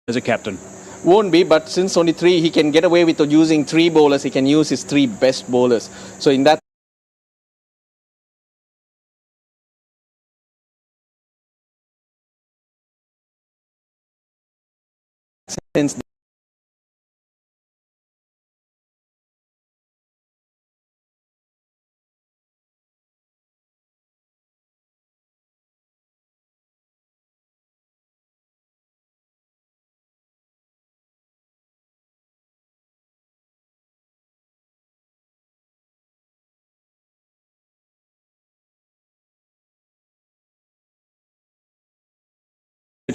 as a captain? Won't be, but since only 3, he can get away with using 3 bowlers. He can use his 3 best bowlers. So in that sense,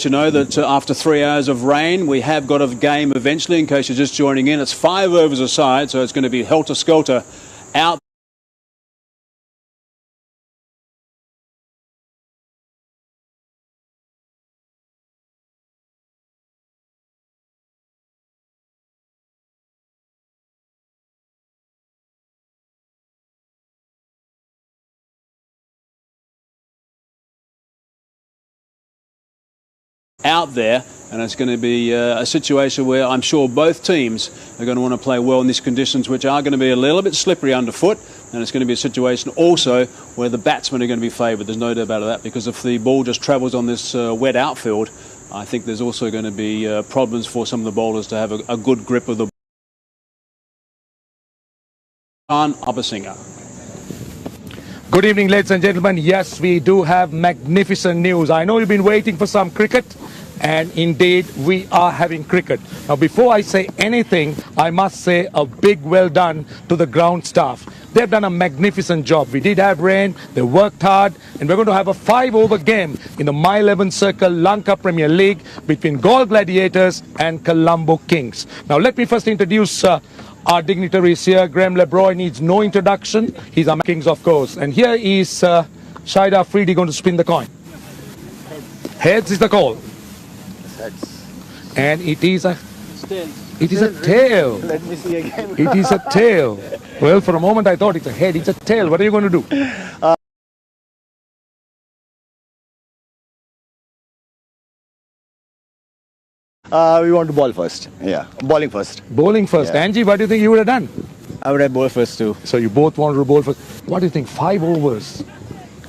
You know that after 3 hours of rain, we have got a game eventually, in case you're just joining in. It's 5 overs aside, so it's going to be helter-skelter out. Out there, and it's going to be a situation where I'm sure both teams are going to want to play well in these conditions, which are going to be a little bit slippery underfoot, and it's going to be a situation also where the batsmen are going to be favoured. There's no doubt about that, because if the ball just travels on this wet outfield, I think there's also going to be problems for some of the bowlers to have a good grip of the ball. Good evening, ladies and gentlemen. Yes, we do have magnificent news. I know you've been waiting for some cricket, and indeed we are having cricket. Now, before I say anything, I must say a big well done to the ground staff. They've done a magnificent job. We did have rain, they worked hard, and we're going to have a 5-over game in the My 11 Circle Lanka Premier League between Galle Gladiators and Colombo Kings. Now, let me first introduce our dignitaries here. Graham Lebroy needs no introduction. He's our Kings, of course. And here is Shahid Afridi going to spin the coin. Heads is the call. Heads. And it is a... It is a tail. Let me see again. It is a tail. Well, for a moment I thought it's a head. It's a tail. What are you going to do? We want to bowl first. Yeah, bowling first. Bowling first. Yeah. Angie, what do you think you would have done? I would have bowled first too. So you both want to bowl first. What do you think? 5 overs.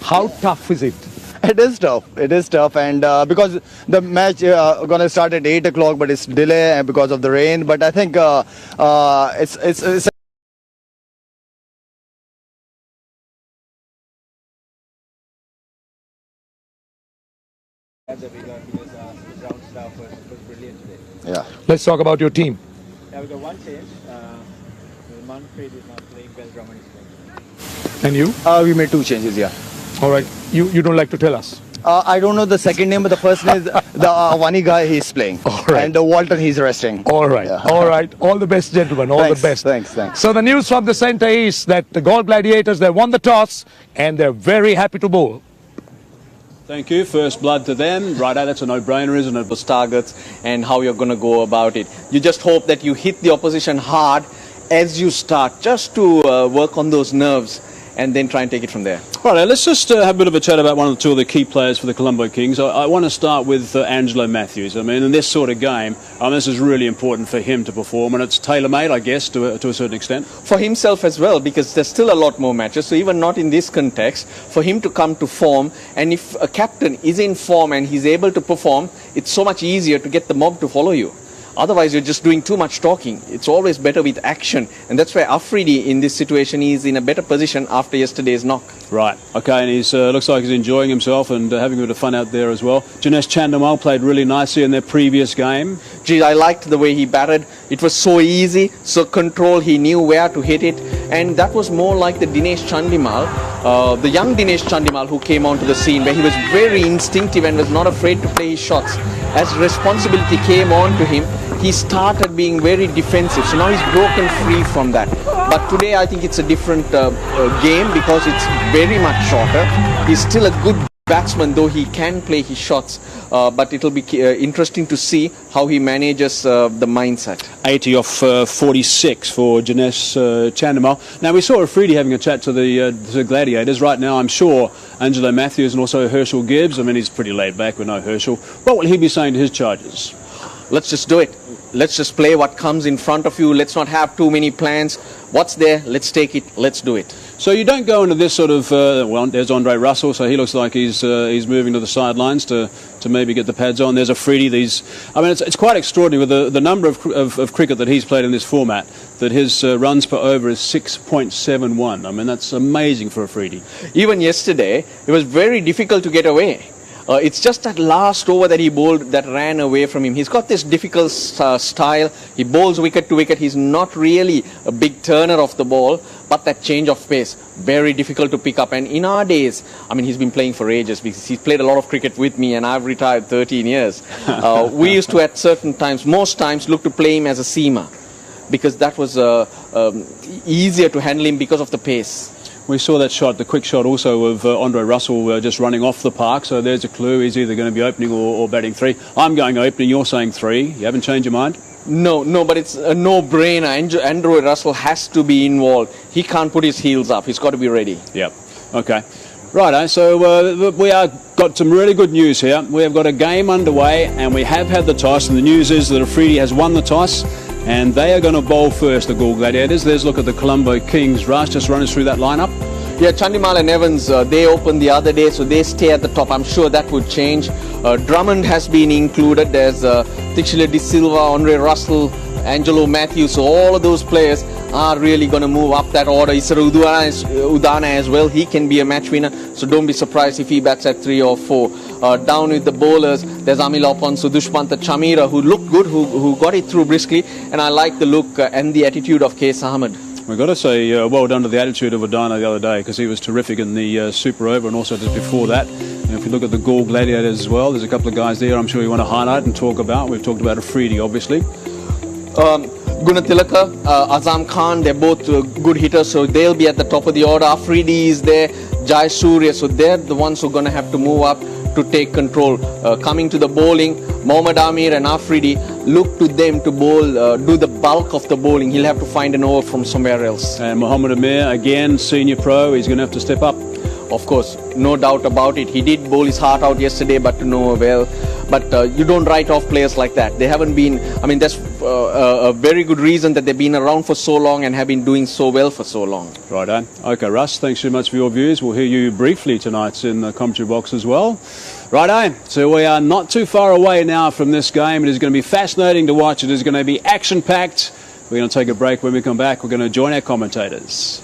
How tough is it? It is tough. It is tough, and because the match gonna start at 8 o'clock, but it's delay because of the rain. But I think it's Yeah. Let's talk about your team. Yeah, we got one change. Manfred is not playing, Ben Drummond is playing. And you? We made 2 changes, yeah. All right. You don't like to tell us? I don't know the second name, but the first name is the Wani guy, he's playing. All right. And Walton, he's resting. All right. Yeah. All right. All the best, gentlemen. All Thanks, the best. Thanks. So the news from the centre is that the Galle Gladiators, they won the toss and they're very happy to bowl. Thank you. First blood to them. Righto, that's a no-brainer, isn't it? those targets and how you're going to go about it. You just hope that you hit the opposition hard as you start, just to work on those nerves and then try and take it from there. All right, let's just have a bit of a chat about one or two of the key players for the Colombo Kings. I want to start with Angelo Matthews. I mean, in this sort of game, this is really important for him to perform, and it's tailor-made, I guess, to a certain extent. For himself as well, because there's still a lot more matches, so even not in this context, for him to come to form, and if a captain is in form and he's able to perform, it's so much easier to get the mob to follow you. Otherwise, you're just doing too much talking. It's always better with action. And that's why Afridi in this situation is in a better position after yesterday's knock. Right. Okay, and he looks like he's enjoying himself and having a bit of fun out there as well. Dinesh Chandimal played really nicely in their previous game. Gee, I liked the way he batted. It was so easy, so controlled. He knew where to hit it. And that was more like the Dinesh Chandimal, the young Dinesh Chandimal who came onto the scene, where he was very instinctive and was not afraid to play his shots. As responsibility came on to him, he started being very defensive. So now he's broken free from that. But today I think it's a different game because it's very much shorter. He's still a good batsman, though he can play his shots. But it'll be interesting to see how he manages the mindset. 80 off 46 for Dinesh Chandimal. Now, we saw Afridi having a chat to the Gladiators. Right now, I'm sure Angelo Matthews and also Herschel Gibbs. I mean, he's pretty laid back. We know Herschel. What will he be saying to his charges? let's just do it. Let's just play what comes in front of you. Let's not have too many plans. What's there? Let's take it. Let's do it. So you don't go into this sort of, well, there's Andre Russell, so he looks like he's moving to the sidelines to maybe get the pads on. There's Afridi. It's quite extraordinary with the number of cricket that he's played in this format, that his runs per over is 6.71. I mean, that's amazing for Afridi. Even yesterday, it was very difficult to get away. It's just that last over that he bowled that ran away from him. He's got this difficult style. He bowls wicket to wicket. He's not really a big turner of the ball, but that change of pace, very difficult to pick up. And in our days, I mean, he's been playing for ages because he's played a lot of cricket with me, and I've retired 13 years. We used to, at certain times, most times, look to play him as a seamer because that was easier to handle him because of the pace. We saw that shot, the quick shot also of Andre Russell just running off the park, so there's a clue. He's either going to be opening or batting 3. I'm going opening, you're saying 3. You haven't changed your mind? No, but it's a no-brainer. Andre Russell has to be involved. He can't put his heels up. He's got to be ready. Yep. Okay. Righto, so we are got some really good news here. We have got a game underway and we have had the toss, and the news is that Afridi has won the toss and they are going to bowl first, the Gaul Gladiators. Let's look at the Colombo Kings. Raj, just run us through that lineup. Yeah, Chandimal and Evans, they opened the other day, so they stay at the top. I'm sure that would change. Drummond has been included. There's Tixile De Silva, Andre Russell, Angelo Matthews. So all of those players are really going to move up that order. Isara Udana as well. He can be a match winner, so don't be surprised if he bats at 3 or 4. Down with the bowlers, there's Amil Oponso, Dushmanta Chamira, who looked good, who got it through briskly, and I like the look and the attitude of Qais Ahmed. We've got to say well done to the attitude of Udana the other day, because he was terrific in the Super Over and also just before that. And if you look at the Gaul Gladiators as well, there's a couple of guys there I'm sure you want to highlight and talk about. We've talked about Afridi, obviously. Gunatilaka, Azam Khan, they're both good hitters, so they'll be at the top of the order. Afridi is there, Jai Surya, so they're the ones who are going to have to move up to take control. Coming to the bowling, Mohammad Amir and Afridi, look to them to bowl, do the bulk of the bowling. He'll have to find an over from somewhere else. And Mohammad Amir, again, senior pro, he's going to have to step up. Of course, no doubt about it. He did bowl his heart out yesterday, but to no avail. But you don't write off players like that. They haven't been, I mean, that's a very good reason that they've been around for so long and have been doing so well for so long. Righto. Okay, Russ, thanks so much for your views. We'll hear you briefly tonight in the commentary box as well. Righto. So we are not too far away now from this game. It is going to be fascinating to watch. It is going to be action-packed. We're going to take a break. When we come back, we're going to join our commentators.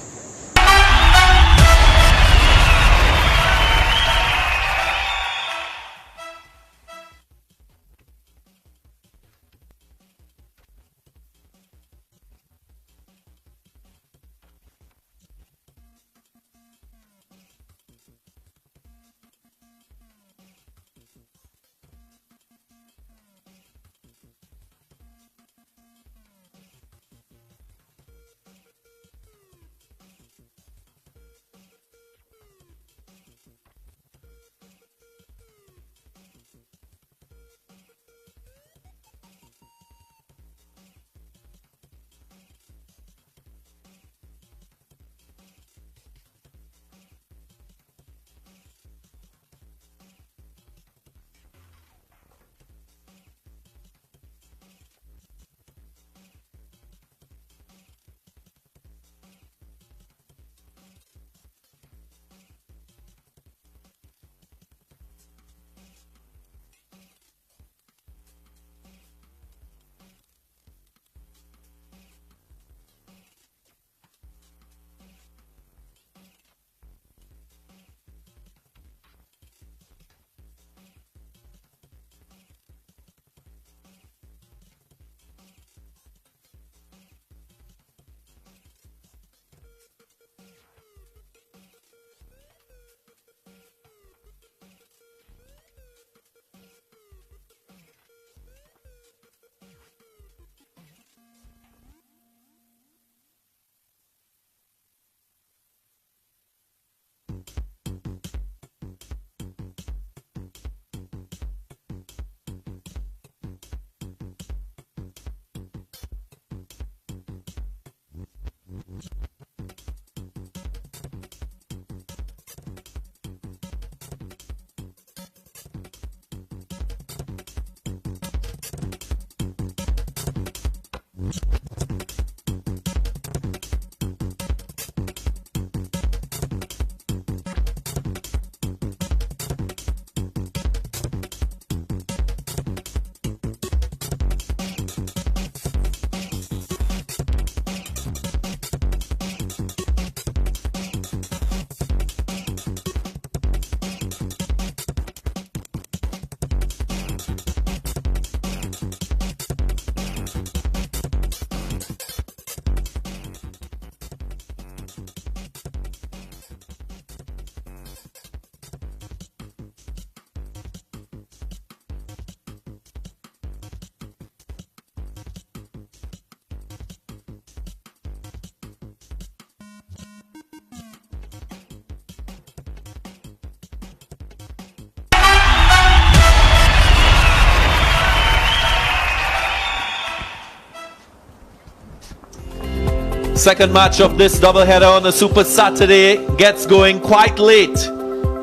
second match of this doubleheader on a Super Saturday gets going quite late.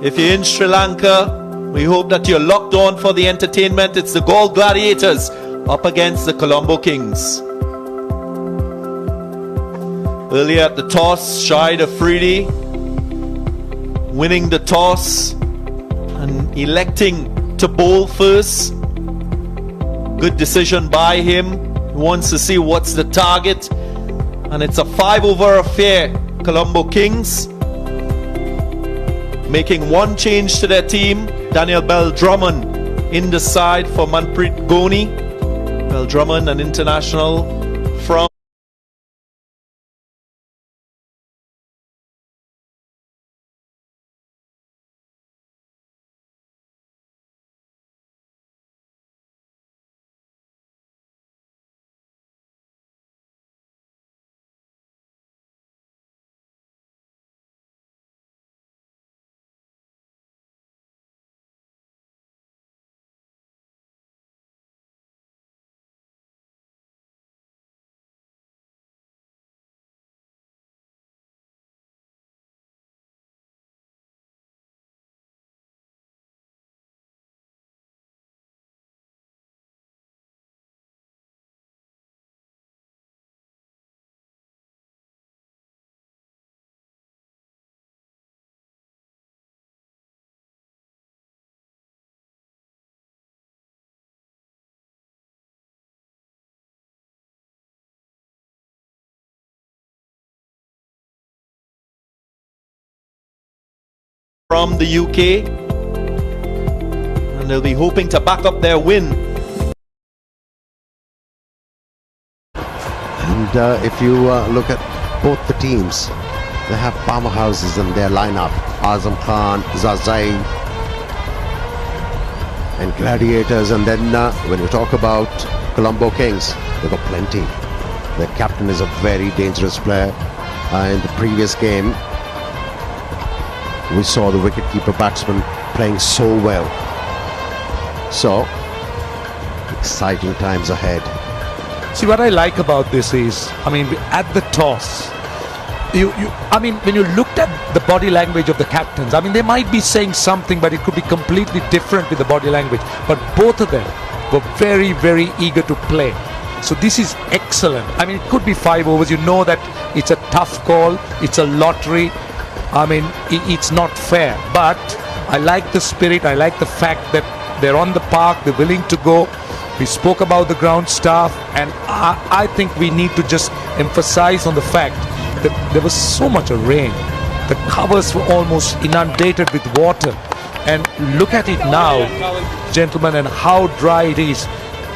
If you're in Sri Lanka, we hope that you're locked on for the entertainment. It's the Galle Gladiators up against the Colombo Kings. Earlier at the toss, Shahid Afridi winning the toss and electing to bowl first. Good decision by him. He wants to see what's the target. And it's a 5-over affair. Colombo Kings making one change to their team. Daniel Bell Drummond in the side for Manpreet Goni. Bell Drummond, an international from the UK, and they'll be hoping to back up their win. And if you look at both the teams, they have powerhouses in their lineup. Azam Khan, Zazai, and Gladiators. And then when you talk about Colombo Kings, they've got plenty. Their captain is a very dangerous player. In the previous game, we saw the wicketkeeper batsman playing so well. So, exciting times ahead. See, what I like about this is, I mean, at the toss, I mean, when you looked at the body language of the captains, I mean, they might be saying something, but it could be completely different with the body language. But both of them were very, very eager to play. So this is excellent. I mean, it could be 5 overs. You know that it's a tough call. It's a lottery. I mean, it's not fair. But I like the spirit. I like the fact that they're on the park. They're willing to go. We spoke about the ground staff. And I think we need to just emphasize on the fact that there was so much of rain. The covers were almost inundated with water. And look at it now, gentlemen, and how dry it is.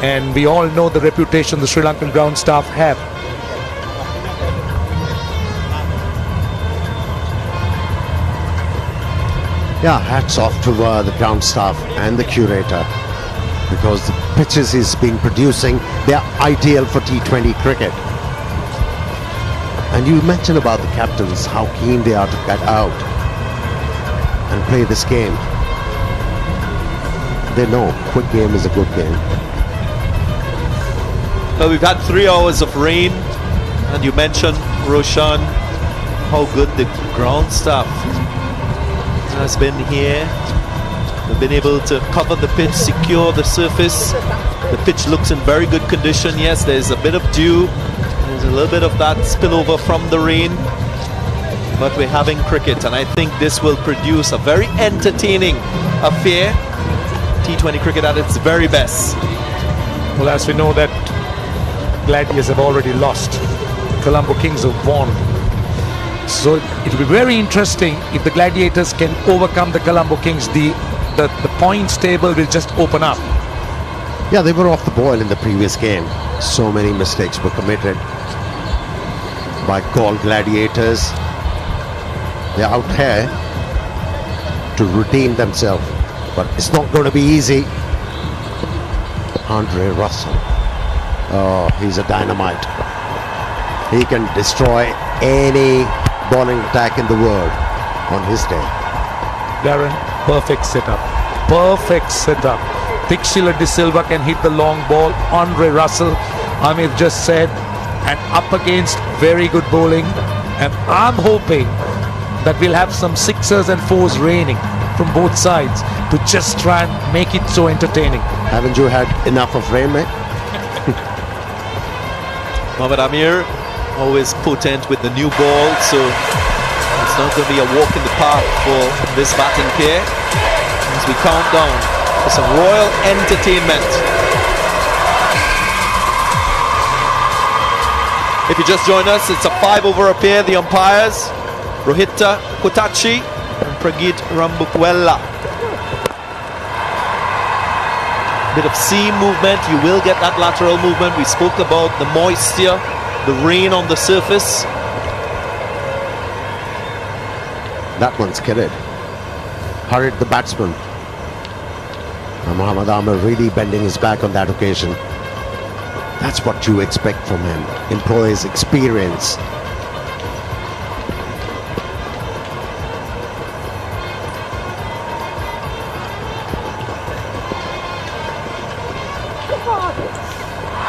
And we all know the reputation the Sri Lankan ground staff have. Yeah, hats off to the ground staff and the curator, because the pitches he's been producing, they're ideal for T20 cricket. And you mentioned about the captains, how keen they are to get out and play this game. They know quick game is a good game. Well, we've had 3 hours of rain, and you mentioned, Roshan, how good the ground staff has been here. They've been able to cover the pitch, secure the surface. The pitch looks in very good condition. Yes, there's a bit of dew. There's a little bit of that spillover from the rain. But we're having cricket, and I think this will produce a very entertaining affair. T20 cricket at its very best. Well, as we know that Gladiators have already lost. Colombo Kings have won. So it will be very interesting if the Gladiators can overcome the Colombo Kings. The points table will just open up. Yeah, they were off the boil in the previous game. So many mistakes were committed by Galle Gladiators. They're out here to redeem themselves, but it's not going to be easy. Andre Russell, oh, he's a dynamite. He can destroy any bowling attack in the world on his day. Darren, perfect setup. Perfect setup. Thixila De Silva can hit the long ball. Andre Russell, Amir just said, and up against very good bowling. And I'm hoping that we'll have some sixers and fours raining from both sides to just try and make it so entertaining. Haven't you had enough of rain, mate? Mohammad Amir, always potent with the new ball, so it's not going to be a walk in the park for this batting pair as we count down for some royal entertainment. If you just joined us, it's a 5-over affair. The umpires, Rohita Kotachi and Pragit Rambukwella. Bit of seam movement, you will get that lateral movement. We spoke about the moisture, the rain on the surface. That one's carried. Hurried the batsman. And Mohammad Amir really bending his back on that occasion. That's what you expect from him. Employ his experience.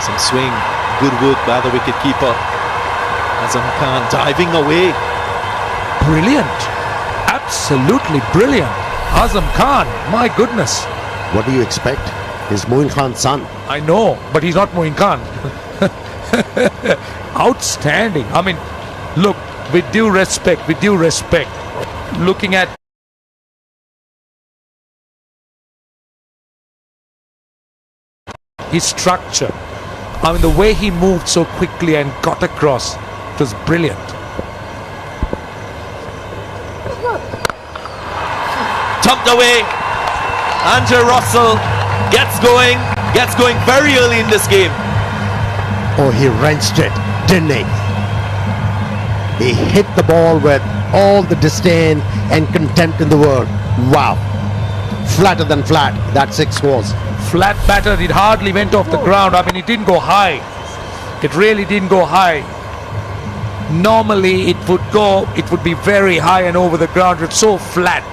Some swing, good work by the wicketkeeper. Azam Khan diving away. Brilliant. Absolutely brilliant. Azam Khan, my goodness. What do you expect? He's Moin Khan's son. I know, but he's not Moin Khan. Outstanding. I mean, look, with due respect, looking at his structure, I mean, the way he moved so quickly and got across, it was brilliant. Tumped away. Andrew Russell gets going very early in this game. Oh, he wrenched it, didn't he? He hit the ball with all the disdain and contempt in the world. Wow. Flatter than flat, that 6 was. Flat batter, it hardly went off the ground. I mean, it didn't go high. It really didn't go high. Normally, it would be very high and over the ground. It's so flat.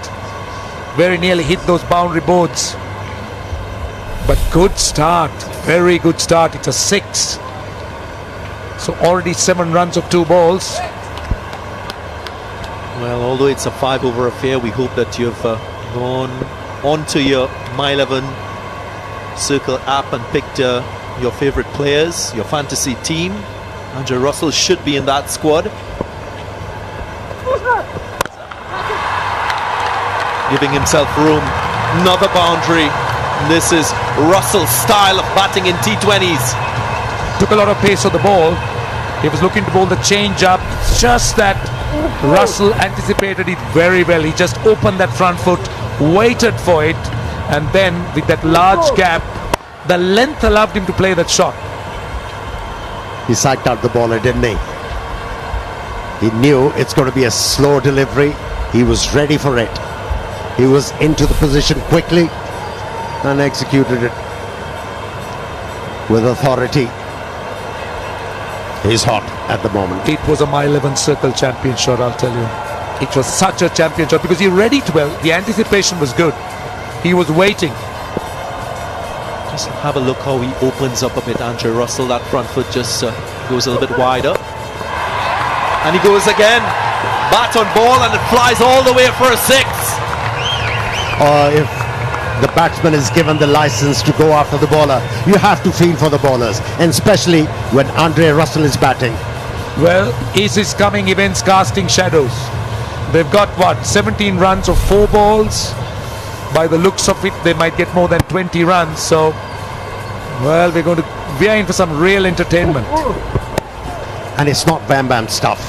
Very nearly hit those boundary boards. But good start, very good start. It's a 6. So already 7 runs of 2 balls. Well, although it's a 5-over affair, we hope that you've gone onto your My11 Circle app and picked your favorite players, your fantasy team. Andrew Russell should be in that squad. Giving himself room. Another boundary. This is Russell's style of batting in T20s. Took a lot of pace on the ball. He was looking to bowl the change up. It's just that Russell anticipated it very well. He just opened that front foot, waited for it, and then with that large gap, the length allowed him to play that shot. He psyched out the bowler, didn't he? He knew it's going to be a slow delivery. He was ready for it. He was into the position quickly and executed it with authority. He's hot at the moment. It was a My11 Circle champion shot, I'll tell you. It was such a champion shot because he read it well. The anticipation was good. He was waiting. Just have a look how he opens up a bit, Andrew Russell. That front foot just goes a little bit wider. And he goes again. Bat on ball and it flies all the way for a 6. If the batsman is given the license to go after the bowler, you have to feel for the bowlers, and especially when Andre Russell is batting. Well, East is coming, events casting shadows. They've got what, 17 runs of 4 balls. By the looks of it, they might get more than 20 runs. So, well, we are in for some real entertainment. And it's not Bam Bam stuff.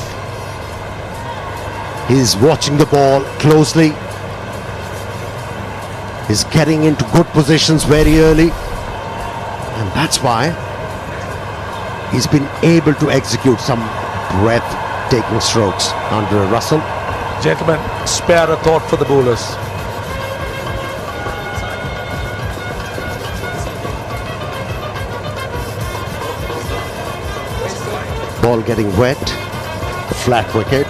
He's watching the ball closely. He's getting into good positions very early. And that's why he's been able to execute some breathtaking strokes under Russell. Gentlemen, spare a thought for the bowlers. Ball getting wet, flat wicket,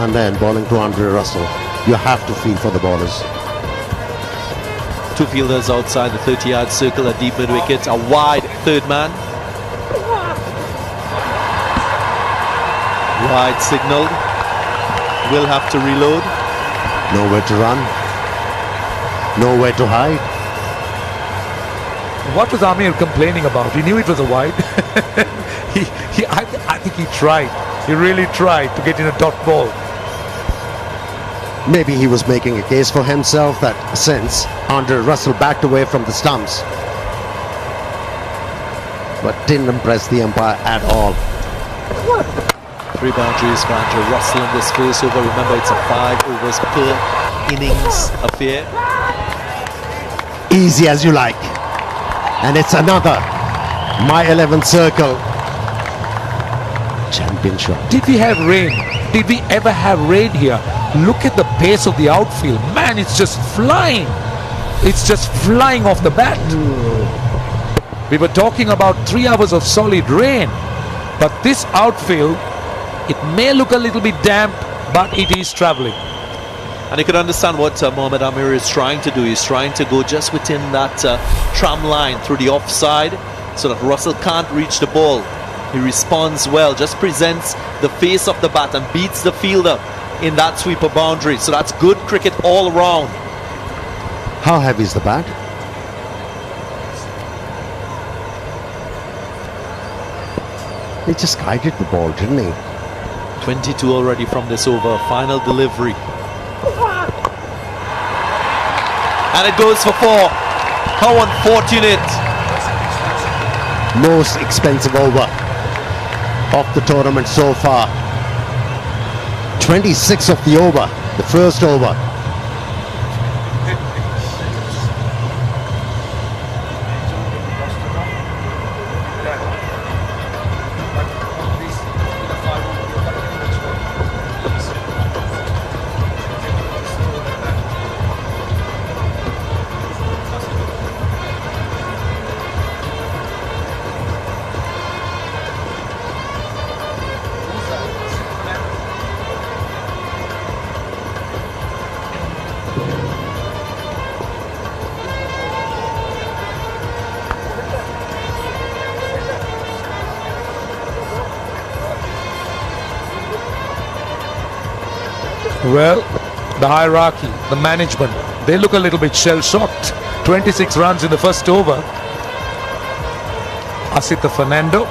and then bowling to Andre Russell. You have to feel for the bowlers. 2 fielders outside the 30-yard circle, a deep mid wicket, a wide third man. Wide signaled. Will have to reload. Nowhere to run. Nowhere to hide. What was Amir complaining about? He knew it was a wide. I think he tried. He really tried to get in a dot ball. Maybe he was making a case for himself that since Andre Russell backed away from the stumps, but didn't impress the umpire at all. 3 boundaries for Andre Russell in this first over. Remember, it's a 5 overs per innings affair. Easy as you like. And it's another My 11 Circle champion shot. Did we have rain? Did we ever have rain here? Look at the pace of the outfield. Man, it's just flying. It's just flying off the bat. We were talking about 3 hours of solid rain. But this outfield, it may look a little bit damp, but it is traveling. And you could understand what Mohammad Amir is trying to do. He's trying to go just within that tram line through the offside so that Russell can't reach the ball. He responds well, just presents the face of the bat and beats the fielder in that sweeper boundary. So that's good cricket all around. How heavy is the bat? He just guided the ball, didn't he? 22 already from this over. Final delivery. And it goes for 4. How unfortunate. Most expensive over of the tournament so far. 26 of the over, the first over. Well, the hierarchy, the management, they look a little bit shell-shocked. 26 runs in the first over. Asita Fernando,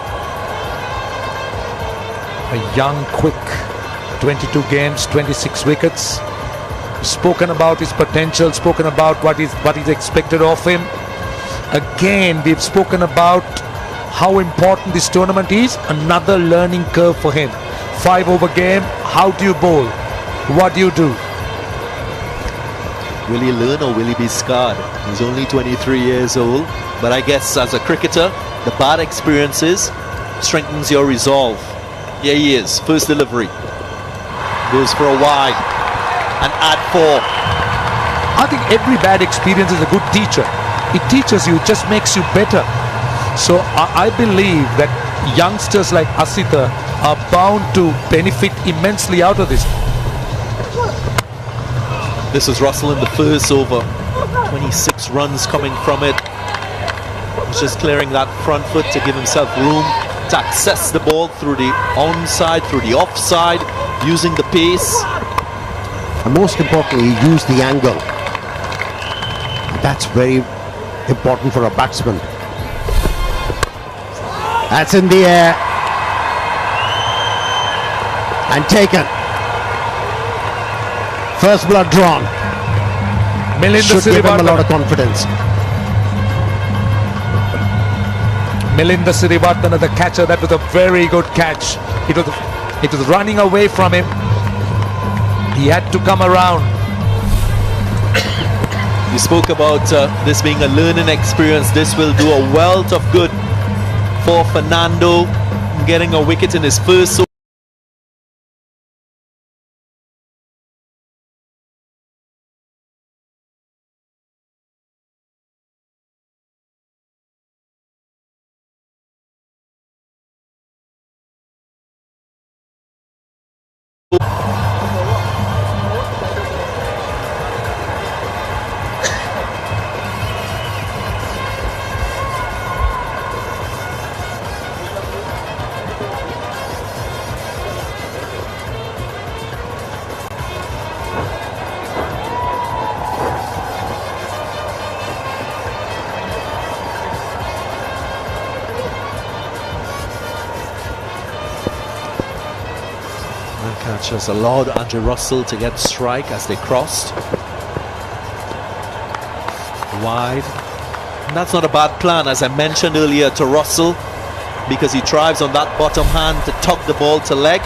a young, quick, 22 games, 26 wickets. Spoken about his potential, spoken about what is expected of him. Again, we've spoken about how important this tournament is. Another learning curve for him. 5 over game, how do you bowl? What do you do? Will he learn or will he be scarred? He's only 23 years old, but I guess as a cricketer, the bad experiences strengthens your resolve. Here he is, first delivery. Goes for a wide and add 4. I think every bad experience is a good teacher. It teaches you, it just makes you better. So I believe that youngsters like Asita are bound to benefit immensely out of this. This is Russell in the first over. 26 runs coming from it. He's just clearing that front foot to give himself room to access the ball through the onside, through the offside, using the pace. And most importantly, he used the angle. That's very important for a batsman. That's in the air. And taken. First blood drawn. Should give him a lot of confidence. Milinda Sirivardhana, the catcher, that was a very good catch. It was running away from him. He had to come around. You spoke about this being a learning experience. This will do a wealth of good for Fernando, getting a wicket in his first over. which has allowed Andre Russell to get strike as they crossed. Wide. And that's not a bad plan, as I mentioned earlier, to Russell, because he thrives on that bottom hand to tug the ball to leg.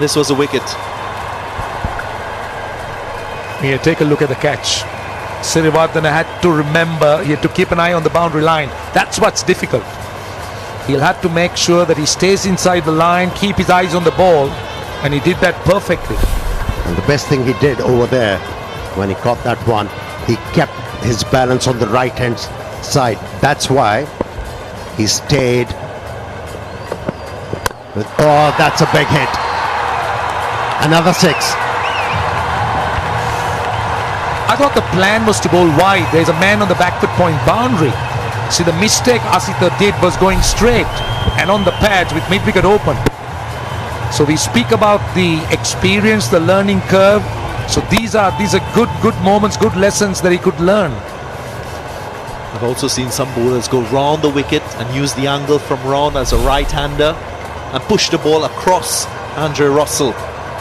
This was a wicket. Here, take a look at the catch. Sirivardhana had to remember, he had to keep an eye on the boundary line. That's what's difficult. He'll have to make sure that he stays inside the line, keep his eyes on the ball, and he did that perfectly. And the best thing he did over there, when he caught that one, he kept his balance on the right hand side. That's why he stayed. Oh, that's a big hit. Another 6. I thought the plan was to bowl wide. There's a man on the back foot point boundary. See, the mistake Asitha did was going straight and on the pads with mid-wicket open. So we speak about the experience, the learning curve. So these are good moments, good lessons that he could learn. I've also seen some bowlers go round the wicket and use the angle from round as a right-hander and push the ball across Andre Russell.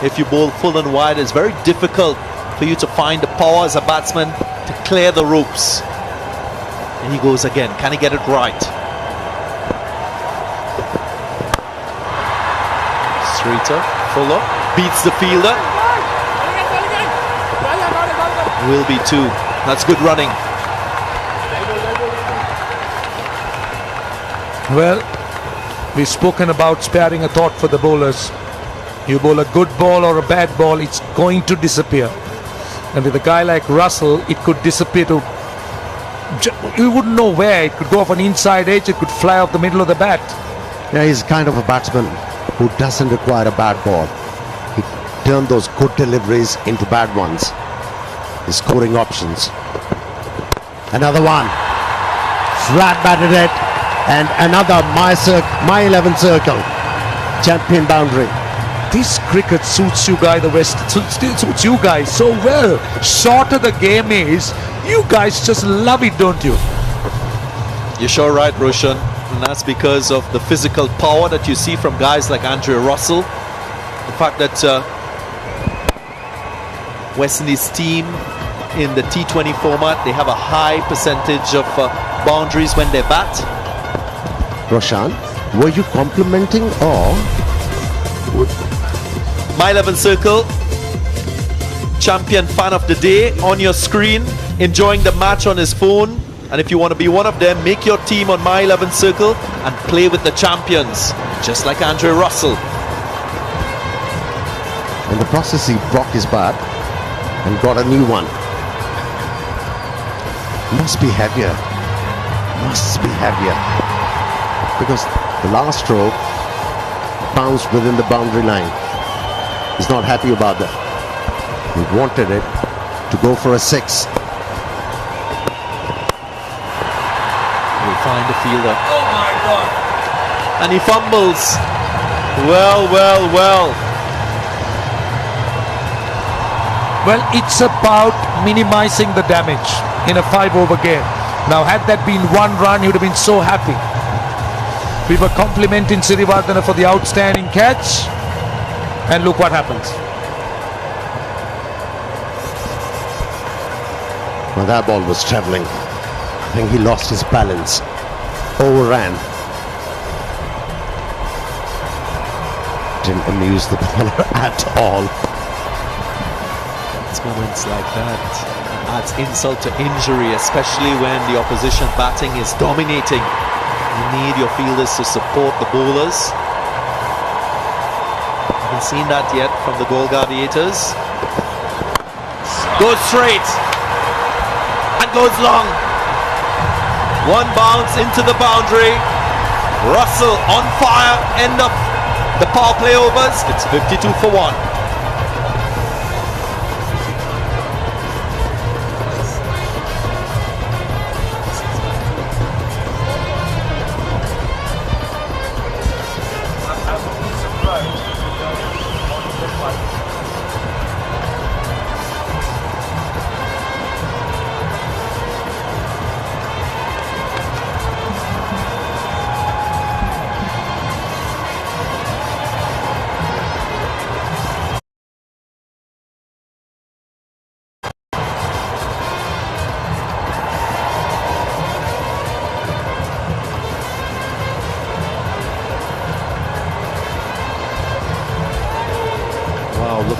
If you bowl full and wide, it's very difficult for you to find the power as a batsman to clear the ropes. And he goes again. Can he get it right? Streeter, Fuller, beats the fielder. Will be 2. That's good running. Well, we've spoken about sparing a thought for the bowlers. You bowl a good ball or a bad ball, it's going to disappear. And with a guy like Russell, it could disappear to... You wouldn't know where. It could go off an inside edge, it could fly off the middle of the bat. Yeah, he's kind of a batsman who doesn't require a bad ball. He turned those good deliveries into bad ones. His scoring options. Another one. Flat batted it. And another my 11 circle. Champion boundary. This cricket suits you guys, the West suits you guys so well. Shorter the game is, you guys just love it, don't you? You're sure right, Roshan. And that's because of the physical power that you see from guys like Andre Russell. The fact that West Indies team in the T20 format, they have a high percentage of boundaries when they bat. Roshan, were you complimenting or... My 11 Circle, champion fan of the day on your screen, enjoying the match on his phone. And if you want to be one of them, make your team on My 11 Circle and play with the champions, just like Andre Russell. In the process, he broke his bat and got a new one. Must be heavier. Must be heavier. Because the last stroke bounced within the boundary line. He's not happy about that. He wanted it to go for a 6. He'll find the fielder. Oh my God! And he fumbles. Well. Well, it's about minimizing the damage in a 5-over game. Now, had that been 1 run, he would have been so happy. We were complimenting Sirivardhana for the outstanding catch. And look what happens. Well, that ball was travelling. I think he lost his balance. Overran. Didn't amuse the bowler at all. It's moments like that adds insult to injury, especially when the opposition batting is dominating. You need your fielders to support the bowlers. Haven't seen that yet from the Goal Gladiators. Goes straight and goes long. 1 bounce into the boundary. Russell on fire. End of the power play overs. It's 52 for 1.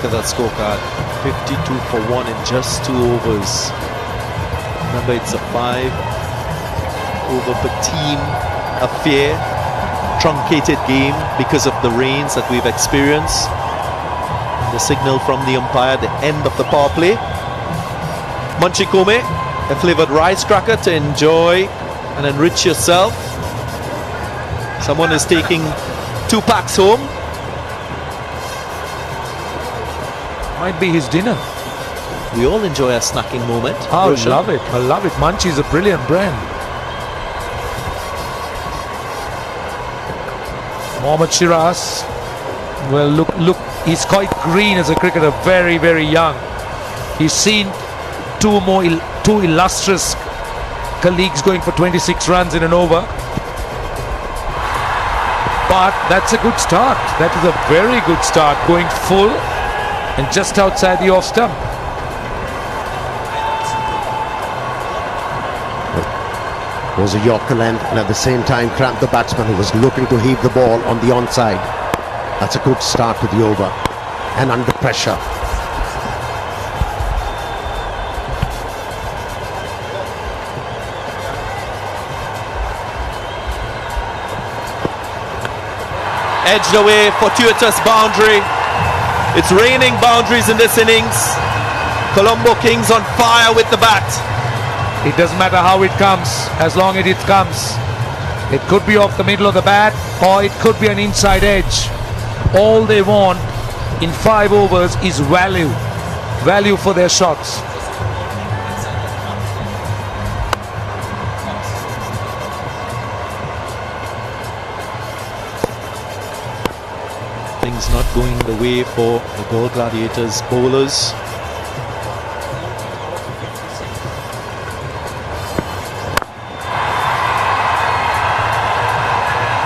look at that scorecard. 52 for 1 in just 2 overs. Remember, it's a 5 over per team affair. Truncated game because of the rains that we've experienced. And the signal from the umpire at the end of the power play. Munchikome, a flavored rice cracker to enjoy and enrich yourself. Someone is taking 2 packs home. Might be his dinner. We all enjoy a snacking moment. I Roshan. love it. I love it. Munchie is a brilliant brand. Mohammad Shiraz. Well, look. He's quite green as a cricketer. Very, very young. He's seen two illustrious colleagues going for 26 runs in an over. But that's a good start. That is a very good start. Going full and just outside the off stump. It was a Yorker length and at the same time cramped the batsman who was looking to heave the ball on the onside. That's a good start to the over and under pressure. Edged away, fortuitous boundary. It's raining boundaries in this innings. Colombo Kings on fire with the bat. It doesn't matter how it comes, as long as it comes. It could be off the middle of the bat, or it could be an inside edge. All they want in 5 overs is value. Value for their shots. Things not going the way for the Galle Gladiators bowlers.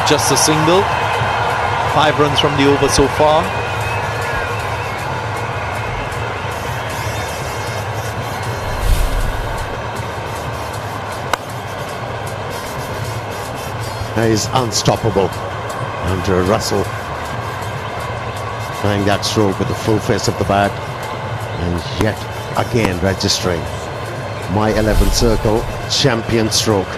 Just a single. 5 runs from the over so far. He is unstoppable. Andrew Russell trying that stroke with the full face of the bat and yet again registering my 11th circle champion stroke.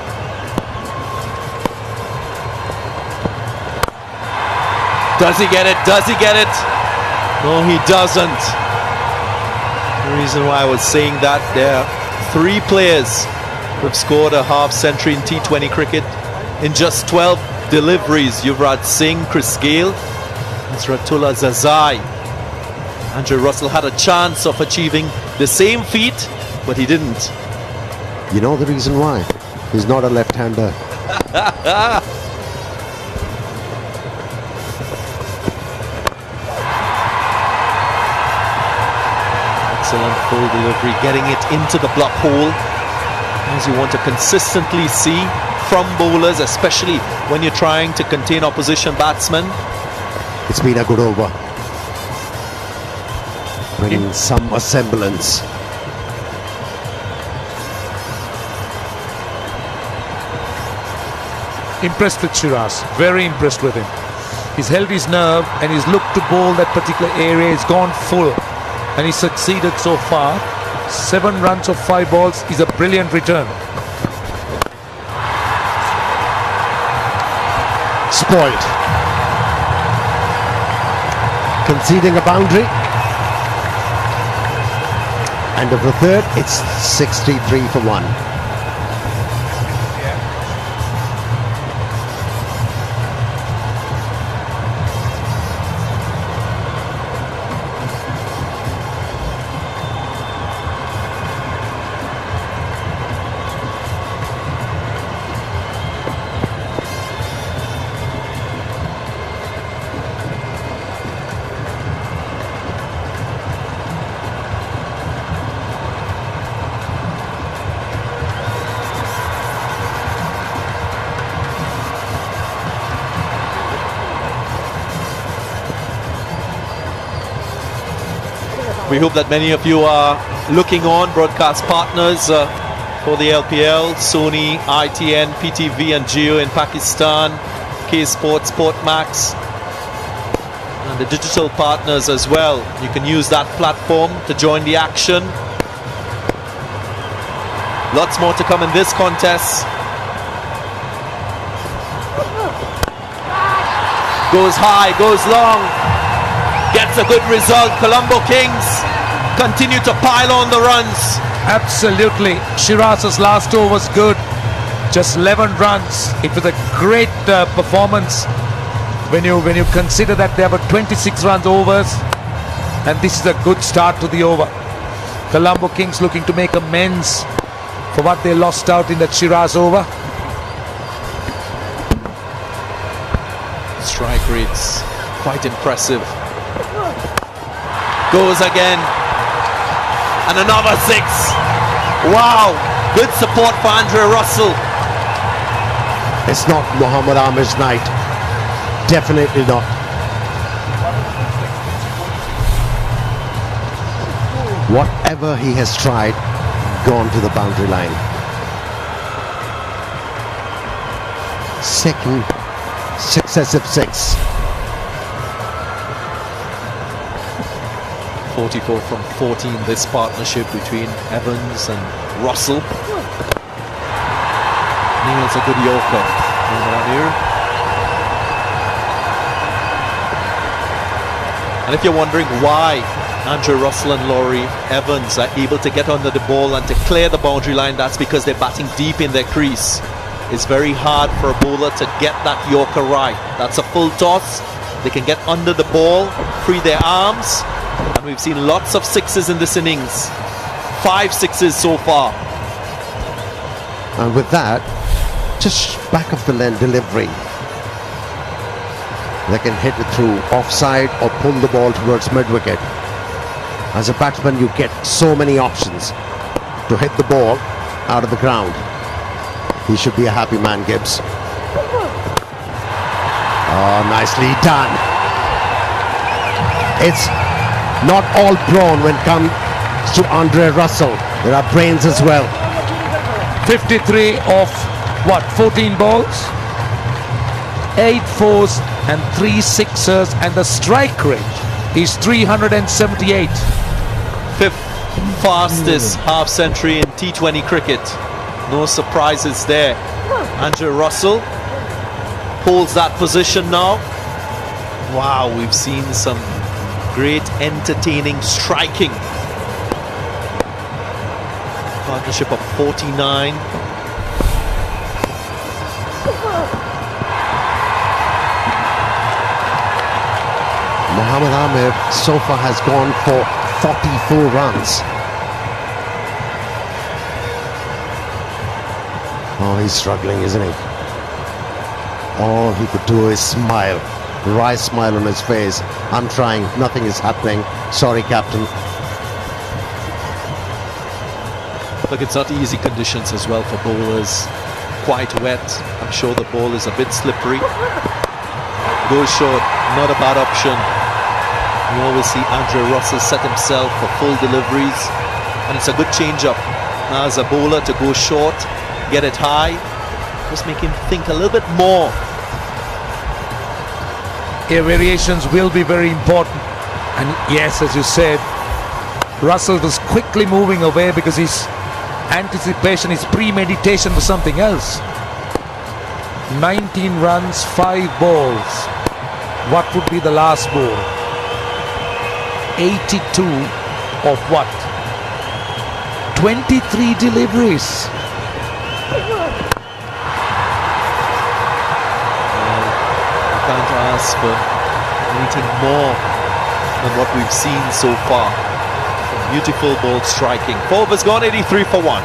Does he get it? Does he get it? No, he doesn't. The reason why I was saying that, there are 3 players who have scored a half century in T20 cricket in just 12 deliveries. Yuvraj Singh, Chris Gale, Nasratullah Zazai. Andrew Russell had a chance of achieving the same feat, but he didn't. You know the reason why? He's not a left-hander. Excellent full delivery, getting it into the block hole. As you want to consistently see from bowlers, especially when you're trying to contain opposition batsmen. It's been a good over. Bringing some semblance. Impressed with Shiraz. Very impressed with him. He's held his nerve and he's looked to bowl that particular area. He's gone full. And he succeeded so far. 7 runs of 5 balls is a brilliant return. Spoiled. Conceding a boundary. End of the 3rd, it's 63 for 1. We hope that many of you are looking on, broadcast partners for the LPL, Sony, ITN, PTV and Jio in Pakistan, K Sports, Sport Max, and and the digital partners as well. You can use that platform to join the action. Lots more to come in this contest. Goes high, goes long, gets a good result. Colombo Kings continue to pile on the runs. Absolutely. Shiraz's last over was good. Just 11 runs. It was a great performance when you consider that there were 26 runs overs, and this is a good start to the over. Colombo Kings looking to make amends for what they lost out in that Shiraz over. Strike rates quite impressive. Goes again, and another 6. Wow, good support for Andre Russell. It's not Muhammad Amir's night. Definitely not. Whatever he has tried, gone to the boundary line. Second successive 6. 44 from 14, this partnership between Evans and Russell. Nails a good Yorker. And if you're wondering why Andre Russell and Laurie Evans are able to get under the ball and to clear the boundary line, that's because they're batting deep in their crease. It's very hard for a bowler to get that Yorker right. That's a full toss. They can get under the ball, free their arms, and we've seen lots of 6s in this innings. 5 6s so far. And with that, just back of the lane delivery, they can hit it through offside or pull the ball towards mid-wicket. As a batsman, you get so many options to hit the ball out of the ground. He should be a happy man, Gibbs. Oh, nicely done. It's not all brawn when it comes to Andre Russell. There are brains as well. 53 of what, 14 balls? 8 4s and 3 6ers, and the strike rate is 378. 5th fastest half century in T20 cricket. No surprises there. Andre Russell holds that position now. Wow, we've seen some great entertaining striking. Partnership of 49. Muhammad Amir so far has gone for 44 runs. Oh, he's struggling, isn't he? All he could do is smile. Wry smile on his face. I'm trying. Nothing is happening. Sorry, Captain. Look, it's not easy conditions as well for bowlers. Quite wet. I'm sure the ball is a bit slippery. Goes short. Not a bad option. You always see Andre Russell set himself for full deliveries. And it's a good change-up. Now as a bowler to go short, get it high, just make him think a little bit more. Air variations will be very important. And yes, as you said, Russell was quickly moving away because his anticipation, his premeditation was something else. 19 runs, 5 balls. What would be the last ball? 82 of what? 23 deliveries. Can't ask for anything more than what we've seen so far. Beautiful ball striking. 4 overs gone, 83 for 1.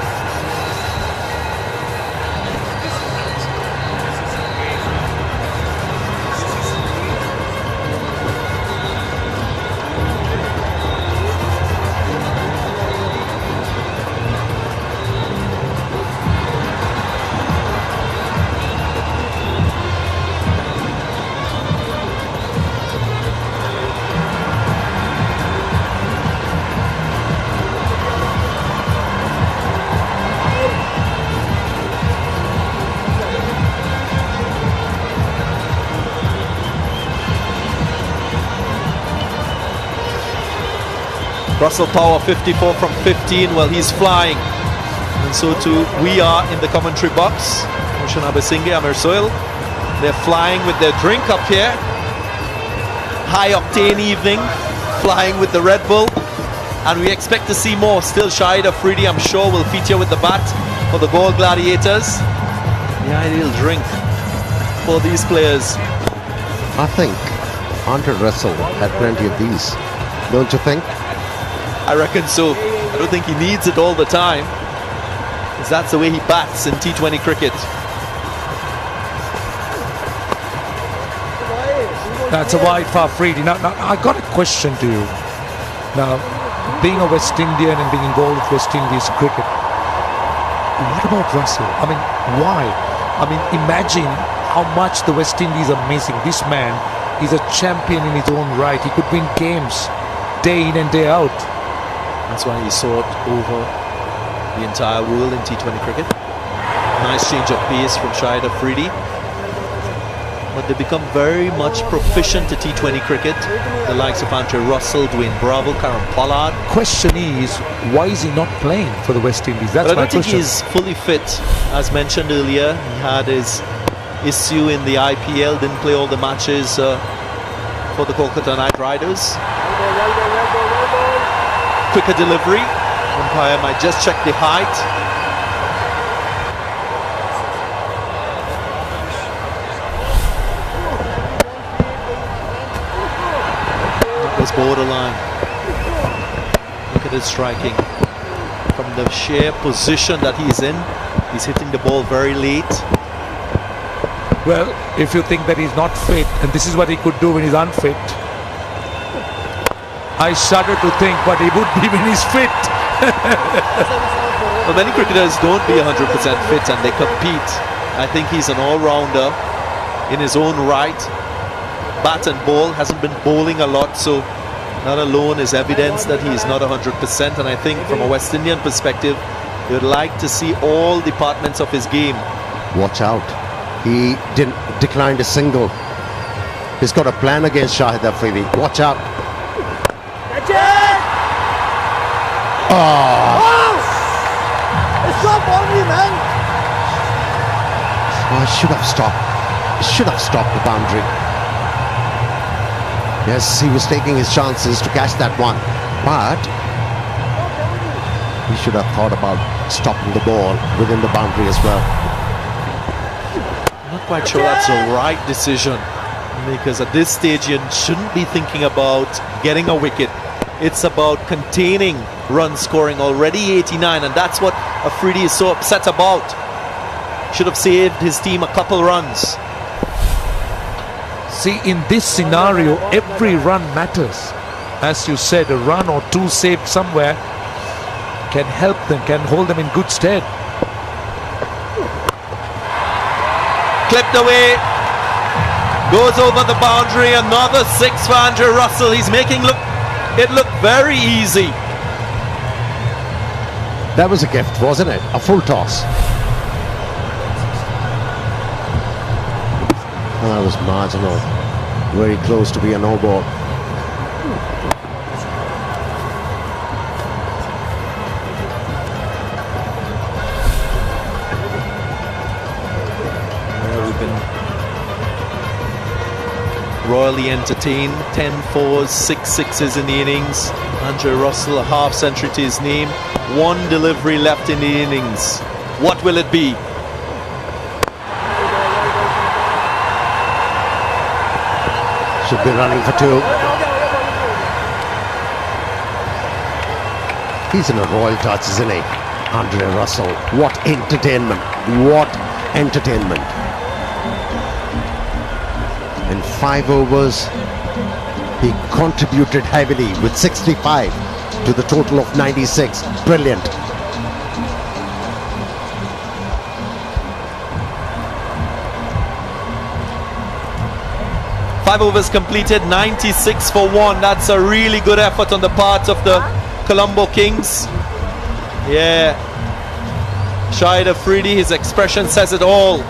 Russell Power 54 from 15. Well, he's flying. And so too we are in the commentary box. Roshan Abasinghe, Amir Soil. They're flying with their drink up here. High octane evening. Flying with the Red Bull. And we expect to see more. Still Shahid Afridi, I'm sure, will feature with the bat for the Galle Gladiators. The ideal drink for these players. I think Andre Russell had plenty of these. Don't you think? I reckon so. I don't think he needs it all the time, because that's the way he bats in T20 cricket. That's a wide for Afridi. Now, I got a question to you. Now, being a West Indian and being involved with West Indies cricket, what about Russell? I mean, why? I mean, imagine how much the West Indies are missing. This man is a champion in his own right. He could win games day in and day out. That's why he sought over the entire world in T20 cricket. Nice change of pace from Shahid Afridi. But they become very much proficient at T20 cricket. The likes of Andre Russell, Dwayne Bravo, Karan Pollard. Question is, why is he not playing for the West Indies? That's but I my don't think question. he's fully fit. As mentioned earlier, he had his issue in the IPL, didn't play all the matches for the Kolkata Knight Riders. Quicker delivery. Umpire might just check the height. Was borderline. Look at his striking. From the sheer position that he's in, he's hitting the ball very late. Well, if you think that he's not fit, and this is what he could do when he's unfit, I shudder to think what he would be when he's fit. Well, many cricketers don't be 100% fit and they compete. I think he's an all-rounder in his own right. Bat and ball, hasn't been bowling a lot, so that alone is evidence that he is not 100%. And I think from a West Indian perspective, they would like to see all departments of his game. Watch out. He didn't decline a single. He's got a plan against Shahid Afridi. Watch out. It's not boundary, man. Oh, should have stopped. Should have stopped the boundary. Yes, he was taking his chances to catch that one, but he should have thought about stopping the ball within the boundary as well. I'm not quite sure that's the right decision, because at this stage you shouldn't be thinking about getting a wicket. It's about containing run scoring. Already 89, and that's what Afridi is so upset about. Should have saved his team a couple runs. See, in this scenario, every run matters. As you said, a run or two saved somewhere can help them, can hold them in good stead. Clipped away. Goes over the boundary. Another six for Andre Russell. He's making it look very easy. That was a gift, wasn't it? A full toss. That was marginal. Very close to be a no ball. We've been royally entertained. 10 fours, 6 sixes in the innings. Andre Russell, a half century to his name. One delivery left in the innings. What will it be? Should be running for two. He's in a royal touch, isn't he? Andre Russell. What entertainment. What entertainment. In 5 overs, he contributed heavily with 65 to the total of 96. Brilliant. Five overs completed, 96 for 1. That's a really good effort on the part of the Colombo Kings. Yeah. Shahid Afridi, his expression says it all.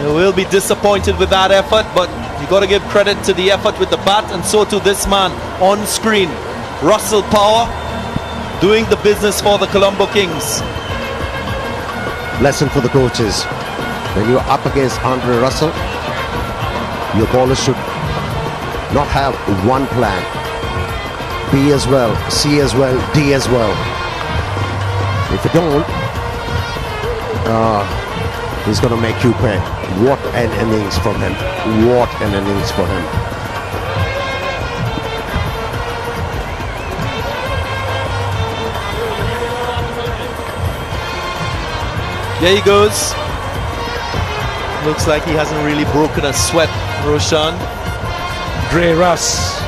You will be disappointed with that effort, but you got to give credit to the effort with the bat, and so to this man on screen. Russell Power doing the business for the Colombo Kings. Lesson for the coaches. When you're up against Andre Russell, your bowlers should not have one plan. B as well, C as well, D as well. If you don't, he's going to make you pay. What an innings from him. What an innings for him. There he goes. Looks like he hasn't really broken a sweat, Roshan. Dre Russ.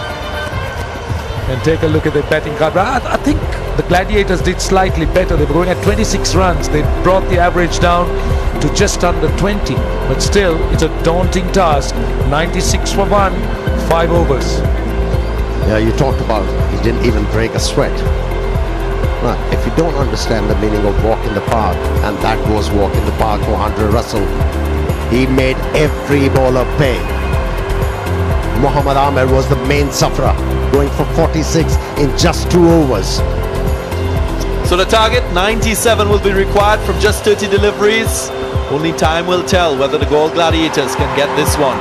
And take a look at the batting card. I think the Gladiators did slightly better. They were going at 26 runs. They brought the average down to just under 20. But still, it's a daunting task. 96 for 1, 5 overs. Yeah, you talked about he didn't even break a sweat. Well, if you don't understand the meaning of walk in the park, and that was walk in the park for Andre Russell, he made every bowler pay. Mohammad Ahmed was the main sufferer, going for 46 in just 2 overs. So the target, 97, will be required from just 30 deliveries. Only time will tell whether the Galle Gladiators can get this one.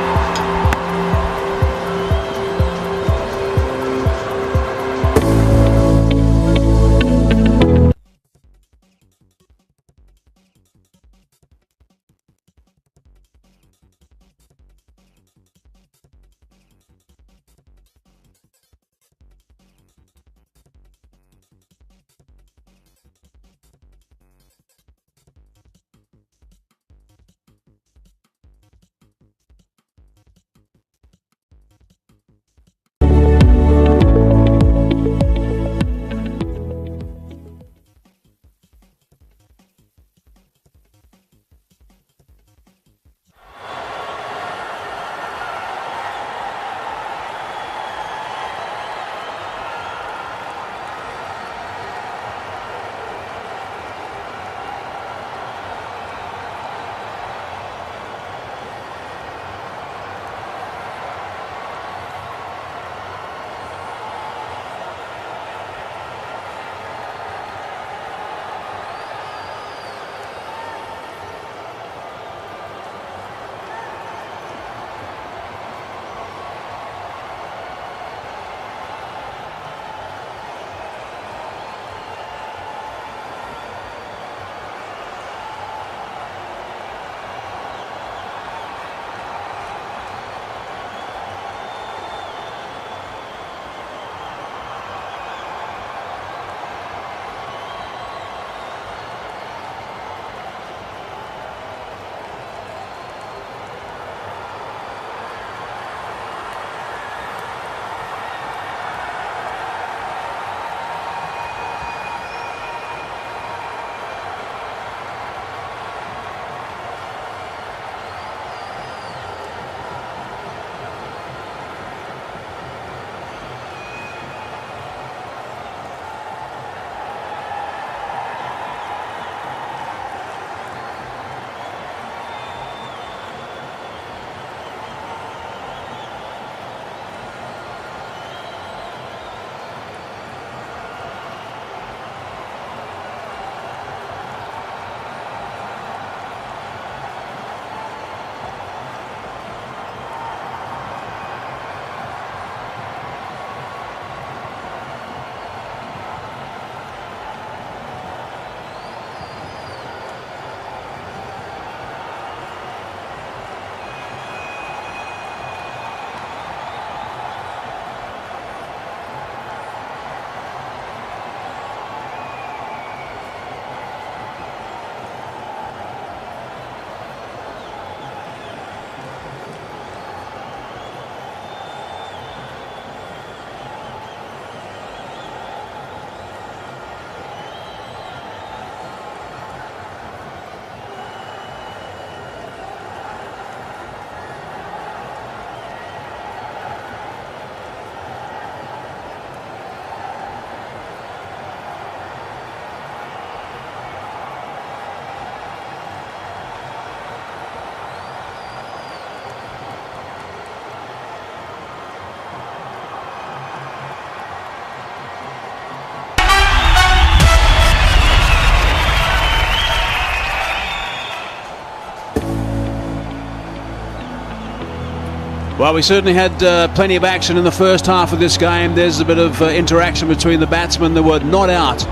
Well, we certainly had plenty of action in the first half of this game. There's a bit of interaction between the batsmen that were not out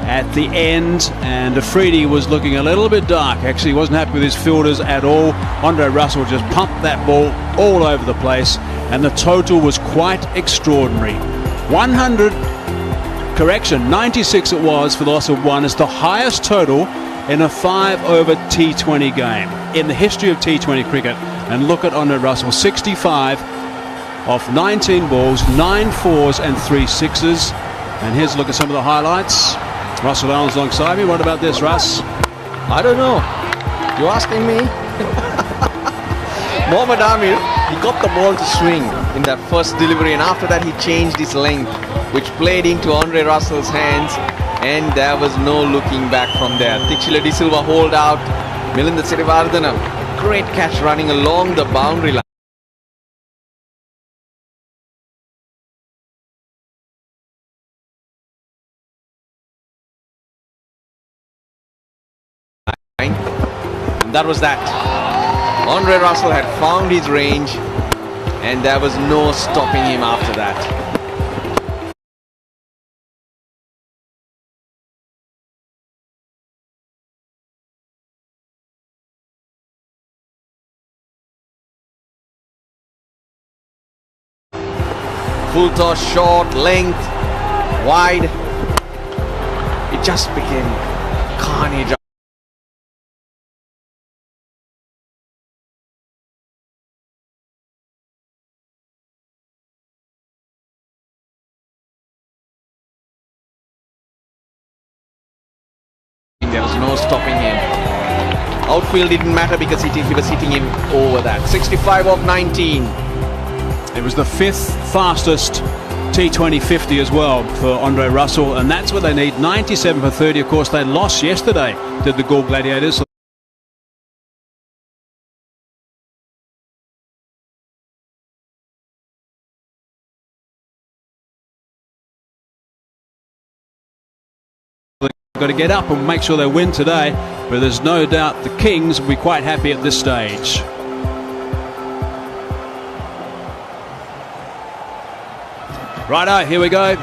at the end, and Afridi was looking a little bit dark. Actually, he wasn't happy with his fielders at all. Andre Russell just pumped that ball all over the place, and the total was quite extraordinary. 96 it was for the loss of 1. It's the highest total in a 5-over T20 game in the history of T20 cricket. And look at Andre Russell, 65 off 19 balls, 9 fours and 3 sixes. And here's a look at some of the highlights. Russell Allen's alongside me. What about this, Russ? I don't know. You asking me? Madan, he got the ball to swing in that first delivery, and after that he changed his length, which played into Andre Russell's hands, and there was no looking back from there. Thichila De Silva hold out. Milinda Sirivardhana, great catch running along the boundary line. And that was that. Andre Russell had found his range, and there was no stopping him after that. Full toss, short, length, wide. It just became carnage. There was no stopping him. Outfield didn't matter because he was hitting him over that. 65 off 19. It was the 5th fastest T20 50 as well for Andre Russell, and that's what they need. 97 for 30. Of course, they lost yesterday to the Gaul Gladiators. Got to get up and make sure they win today, but there's no doubt the Kings will be quite happy at this stage. Righto, here we go.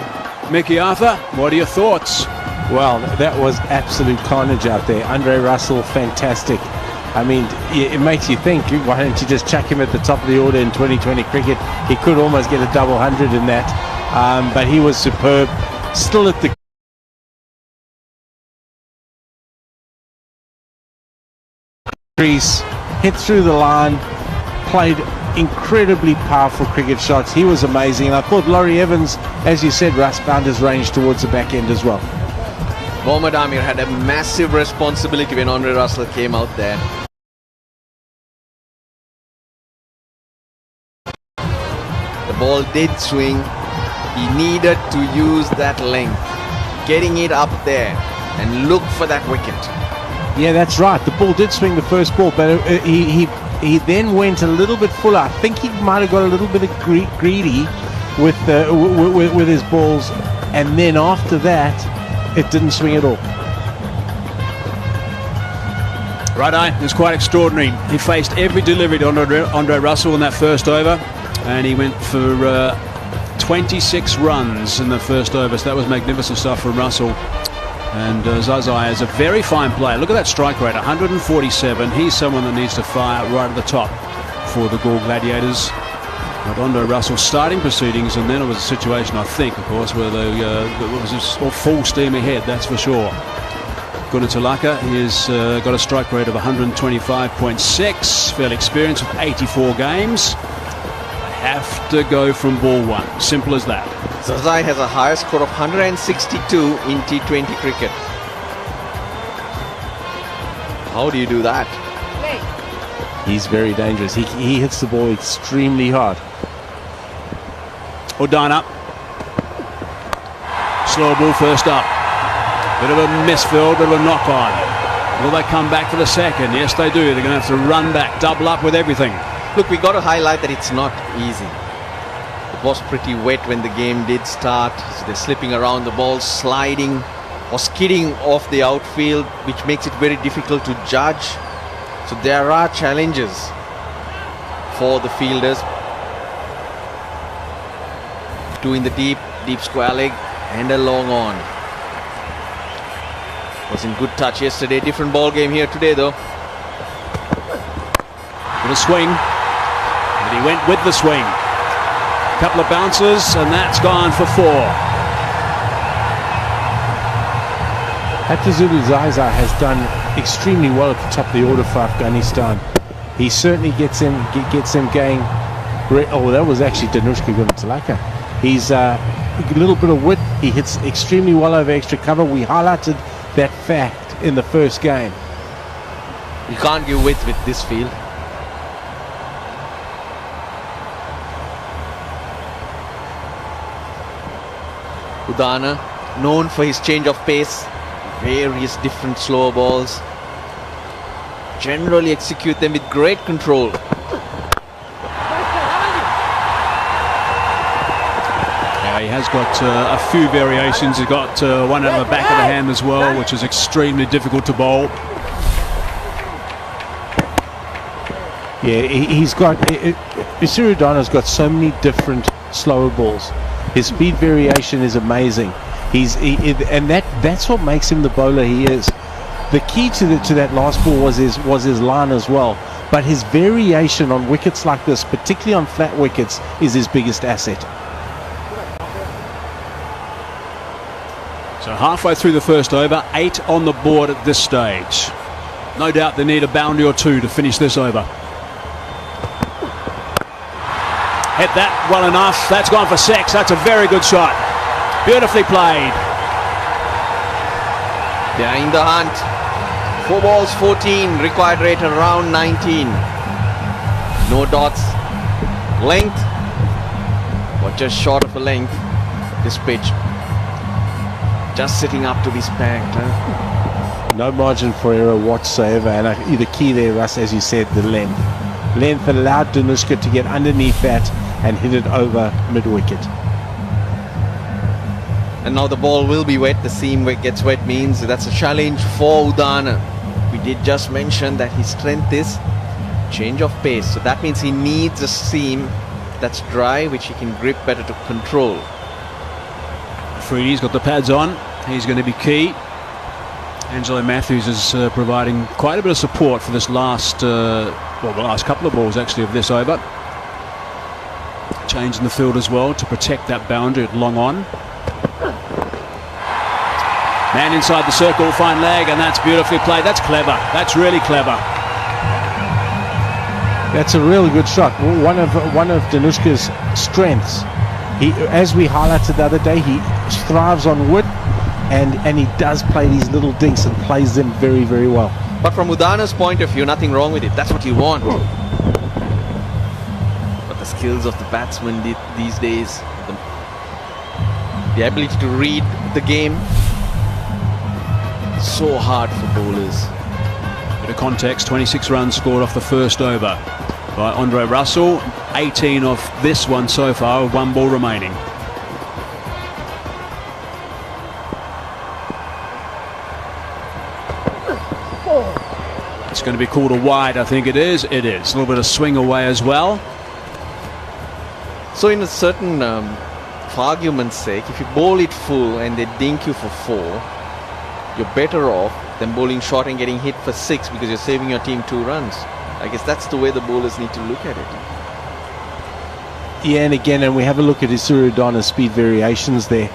Mickey Arthur, what are your thoughts? Well, that was absolute carnage out there. Andre Russell, fantastic. I mean, it makes you think, why don't you just chuck him at the top of the order in 2020 cricket? He could almost get a double hundred in that, but he was superb. Still at the crease, hit through the line, played incredibly powerful cricket shots. He was amazing, and I thought Laurie Evans, as you said, Russ, found his range towards the back end as well. Mohammad Amir had a massive responsibility when Andre Russell came out there. The ball did swing. He needed to use that length, getting it up there and look for that wicket. Yeah, that's right. The ball did swing the first ball, but he then went a little bit fuller. I think he might have got a little bit of greedy with his balls, and then after that, it didn't swing at all. Righto, it was quite extraordinary. He faced every delivery to Andre Russell in that first over, and he went for 26 runs in the first over, so that was magnificent stuff from Russell. And Zazai is a very fine player. Look at that strike rate, 147. He's someone that needs to fire right at the top for the Gaul Gladiators. But Andre Russell starting proceedings, and then it was a situation, I think, of course, where it was just all full steam ahead, that's for sure. Gunatilaka has got a strike rate of 125.6, fairly experienced with 84 games. Have to go from ball one, simple as that. Zazai has a higher score of 162 in T20 cricket. How do you do that? He's very dangerous. He hits the ball extremely hard. Udana. Slow ball first up. Bit of a misfield, bit of a knock on. Will they come back for the second? Yes, they do. They're going to have to run back, double up with everything. Look, we got to highlight that it's not easy. It was pretty wet when the game did start. So they're slipping around, the ball sliding or skidding off the outfield, which makes it very difficult to judge. So there are challenges for the fielders. Two in the deep square leg, and a long on. Was in good touch yesterday. Different ball game here today, though. With a swing, and he went with the swing. Couple of bounces, and that's gone for 4. Atazulu Zaza has done extremely well at the top of the order for Afghanistan. He certainly gets him going. Oh, that was actually Danushka Guntalaka. He's a little bit of width. He hits extremely well over extra cover. We highlighted that fact in the first game. You can't give width with this field. Udana, known for his change of pace, various different slower balls. Generally execute them with great control. Yeah, he has got a few variations. He's got one at the back of the hand as well, which is extremely difficult to bowl. Yeah, he's got... Isiridana's got so many different slower balls. His speed variation is amazing. And that's what makes him the bowler he is. The key to that last ball was his line as well. But his variation on wickets like this, particularly on flat wickets, is his biggest asset. So halfway through the first over, 8 on the board at this stage. No doubt they need a boundary or 2 to finish this over. Hit that well enough. That's gone for 6. That's a very good shot. Beautifully played. They are in the hunt. 4 balls, 14. Required rate around 19. No dots. Length. But just short of a length. This pitch. Just sitting up to be spanked. No margin for error whatsoever. And the key there, Russ, as you said, the length. Length allowed Danushka to get underneath that and hit it over mid-wicket. And now the ball will be wet. The seam gets wet means that's a challenge for Udana. We did just mention that his strength is change of pace. So that means he needs a seam that's dry, which he can grip better to control. Freedy's got the pads on. He's going to be key. Angelo Matthews is providing quite a bit of support for this last, the last couple of balls actually of this over. Change in the field as well to protect that boundary at long on. Man inside the circle, fine leg, and that's beautifully played. That's clever. That's really clever. That's a really good shot. One of Danushka's strengths. He, as we highlighted the other day, he thrives on wood, and he does play these little dinks and plays them very, very well. But from Udana's point of view, nothing wrong with it. That's what you want. But the skills of the batsman these days, the ability to read the game, so hard for bowlers. Bit of context, 26 runs scored off the first over by Andre Russell. 18 off this one so far with 1 ball remaining. It's going to be called a wide, I think it is. It is. A little bit of swing away as well. So in a certain, for argument's sake, if you bowl it full and they dink you for 4, you're better off than bowling short and getting hit for 6 because you're saving your team 2 runs. I guess that's the way the bowlers need to look at it. Yeah, and again, and we have a look at Isiridana's speed variations there.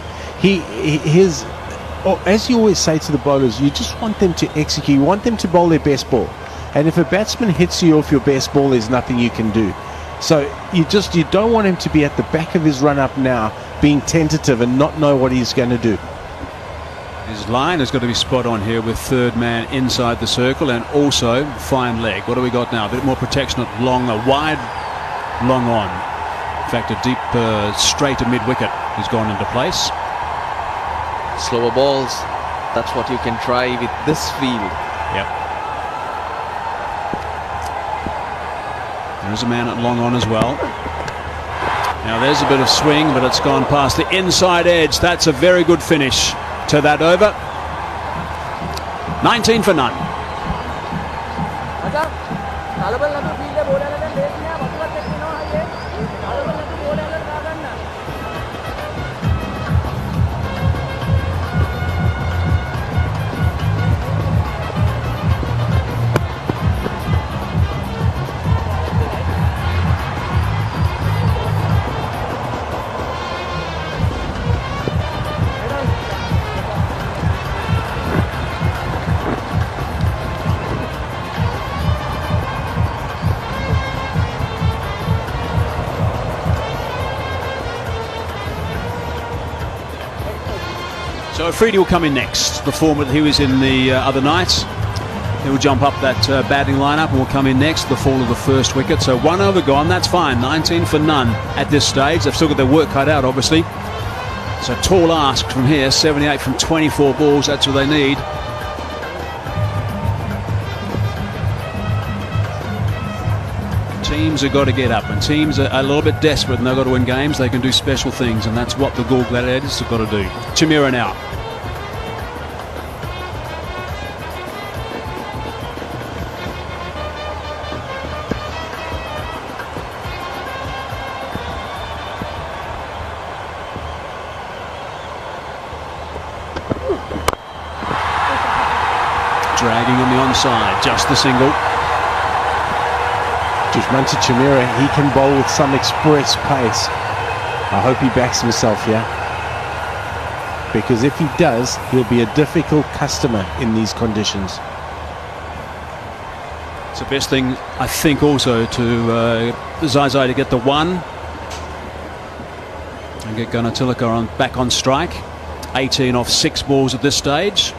As you always say to the bowlers, you just want them to execute. You want them to bowl their best ball. And if a batsman hits you off your best ball, there's nothing you can do. So you don't want him to be at the back of his run-up now, being tentative and not know what he's going to do. His line has got to be spot on here with third man inside the circle and also fine leg. What do we got now? A bit more protection at long, a wide, long on. In fact, a deep straight to mid-wicket has gone into place. Slower balls, that's what you can try with this field. Yep. There's a man at long on as well. Now there's a bit of swing, but it's gone past the inside edge. That's a very good finish to that over. 19 for none. So Afridi will come in next, the former that he was in the other night. He will jump up that batting lineup and will come in next, the fall of the first wicket. So 1 over gone, that's fine. 19 for none at this stage. They've still got their work cut out, obviously. So tall ask from here, 78 from 24 balls, that's what they need. Teams have got to get up, and teams are a little bit desperate and they've got to win games. They can do special things, and that's what the Gaul Gladiators have got to do. Chimera now. Dragging on the onside, just the single. Dushmanta Chimera, he can bowl with some express pace. I hope he backs himself here, because if he does, he'll be a difficult customer in these conditions. It's the best thing, I think, also to Zai to get the 1 and get Gunatilaka back on strike. 18 off 6 balls at this stage.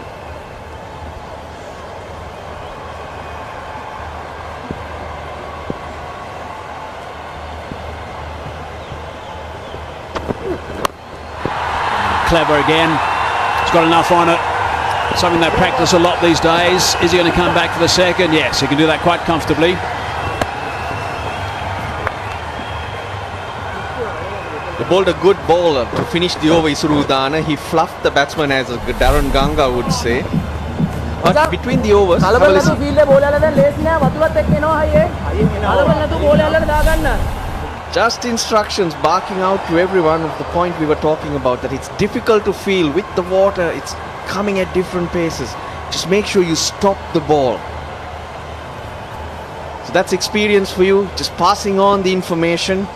Clever again. He's got enough on it. Something they practice a lot these days. Is he going to come back for the second? Yes, he can do that quite comfortably. They bowled a good bowler to finish the over, Isurudana. He fluffed the batsman, as Darren Ganga would say. But between the overs, just instructions barking out to everyone of the point we were talking about, that it's difficult to feel with the water, it's coming at different paces. Just make sure you stop the ball. So that's experience for you, just passing on the information.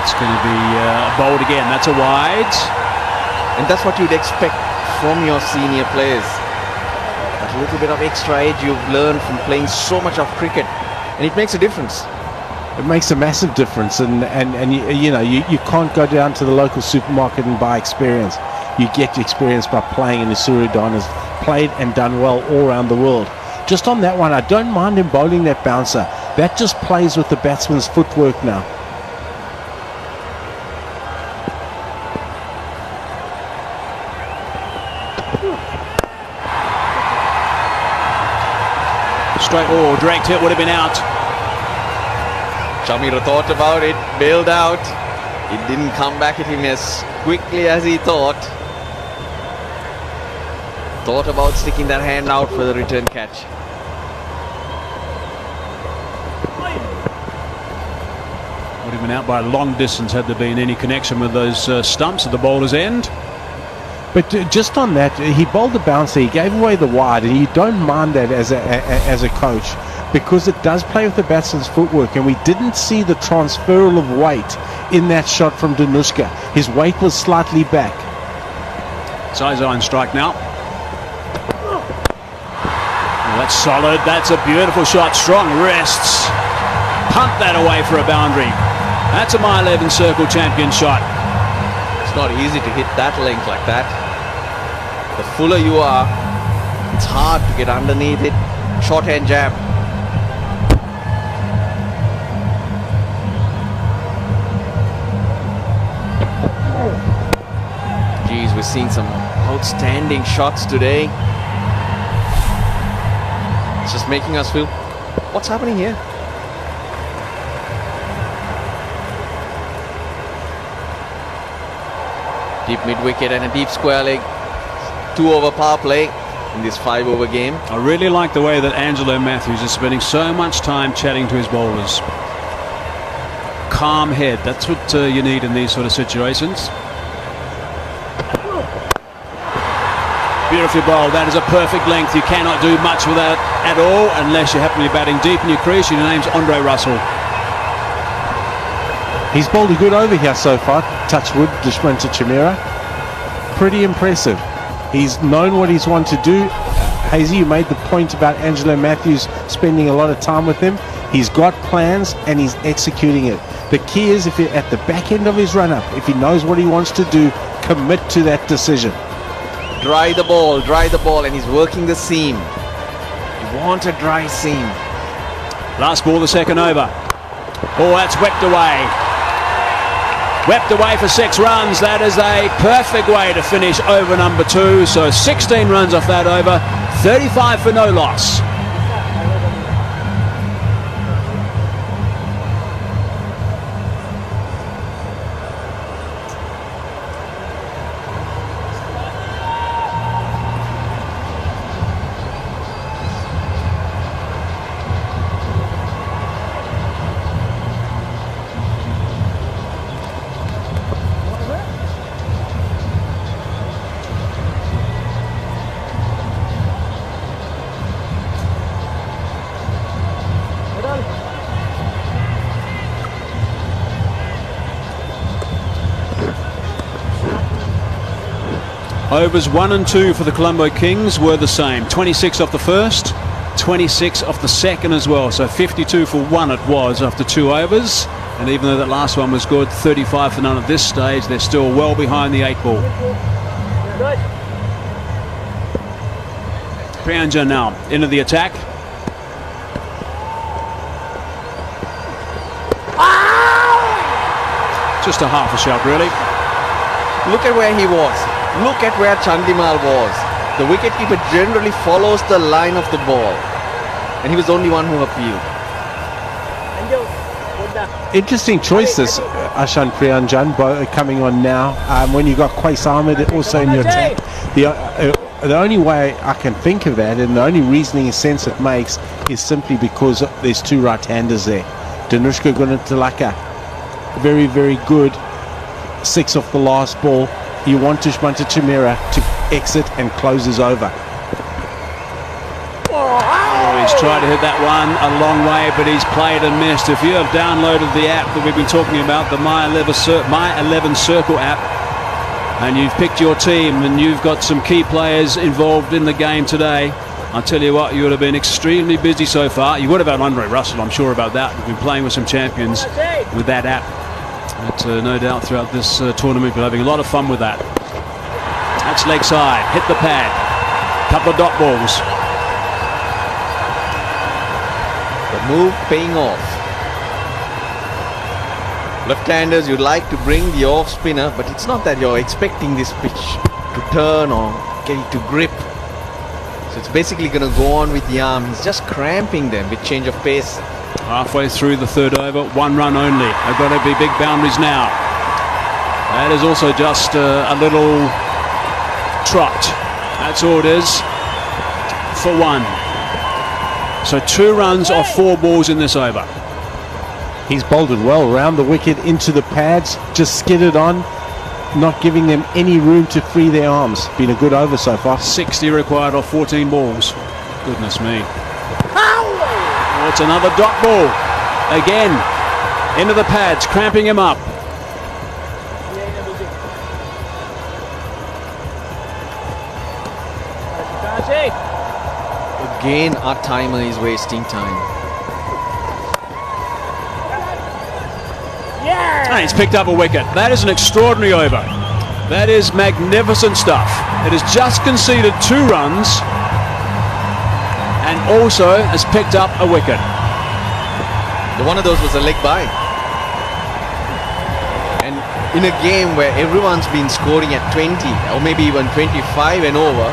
It's going to be bowled again. That's a wide. And that's what you'd expect from your senior players. That little bit of extra edge you've learned from playing so much of cricket, and it makes a difference. It makes a massive difference, and you know, you can't go down to the local supermarket and buy experience. You get experience by playing, and Isurudan has played and done well all around the world. Just on that one, I don't mind him bowling that bouncer. That just plays with the batsman's footwork now. Straight, direct hit would have been out. Chamira thought about it, bailed out. It didn't come back at him as quickly as he thought. Thought about sticking that hand out for the return catch. Would have been out by a long distance had there been any connection with those stumps at the bowler's end. But just on that, he bowled the bouncer, he gave away the wide, and you don't mind that as a coach, because it does play with the batsman's footwork, and we didn't see the transferal of weight in that shot from Danushka. His weight was slightly back. Zai on strike now. That's solid. That's a beautiful shot. Strong wrists. Punt that away for a boundary. That's a mile 11 circle champion shot. It's not easy to hit that length like that. The fuller you are, it's hard to get underneath it. Shorthand jab. Geez, we're seeing some outstanding shots today. It's just making us feel, what's happening here? Deep mid-wicket and a deep square leg. 2 over power play in this 5 over game. I really like the way that Angelo Matthews is spending so much time chatting to his bowlers. Calm head, that's what you need in these sort of situations. Beautifully bowled. That is a perfect length. You cannot do much with that at all unless you happen to be batting deep in your crease. Your name's Andre Russell. He's bowled a good over here so far. Touchwood, Dushmanta Chimera. Pretty impressive. He's known what he's wanted to do. Hazy, you made the point about Angelo Matthews spending a lot of time with him. He's got plans and he's executing it. The key is if he, at the back end of his run-up, if he knows what he wants to do, commit to that decision. Dry the ball, and he's working the seam. You want a dry seam. Last ball, the second over. Oh, that's whipped away. Whipped away for 6 runs. That is a perfect way to finish over number 2. So 16 runs off that over, 35 for no loss. Overs 1 and 2 for the Colombo Kings were the same. 26 off the first, 26 off the second as well. So 52 for 1 it was after 2 overs. And even though that last one was good, 35 for none at this stage, they're still well behind the 8 ball. Priyanjan now into the attack. Just a half a shot, really. Look at where he was. Look at where Chandimal was. The wicketkeeper generally follows the line of the ball. And he was the only one who appealed. Interesting choices, Ashan Priyanjan coming on now. When you got Qais Ahmed also in your attack. The only way I can think of that, and the only reasoning sense it makes, is simply because there's 2 right-handers there. Danushka Gunatilaka, very, very good. 6 off the last ball. You want Dushmanta Chimera to exit and close his over. Oh, he's tried to hit that one a long way, but he's played and missed. If you have downloaded the app that we've been talking about, the My 11 Circle app, and you've picked your team and you've got some key players involved in the game today, I'll tell you what, you would have been extremely busy so far. You would have had Andre Russell, I'm sure about that. We've been playing with some champions with that app. But no doubt throughout this tournament we're having a lot of fun with that. That's leg side, hit the pad, couple of dot balls. The move paying off. Left-handers, you'd like to bring the off spinner, but it's not that you're expecting this pitch to turn or get it to grip. So it's basically going to go on with the arm. He's just cramping them with change of pace. Halfway through the third over, 1 run only. They've got to be big boundaries now. That is also just a little trot. That's all it is for 1. So 2 runs off 4 balls in this over. He's bowled it well round the wicket into the pads, just skidded on, not giving them any room to free their arms. Been a good over so far. 60 required off 14 balls. Goodness me. Oh, it's another dot ball. Again, into the pads, cramping him up. Again, our timer is wasting time. And he's picked up a wicket. That is an extraordinary over. That is magnificent stuff. It has just conceded 2 runs and also has picked up a wicket. One of those was a leg by. And in a game where everyone's been scoring at 20 or maybe even 25 and over,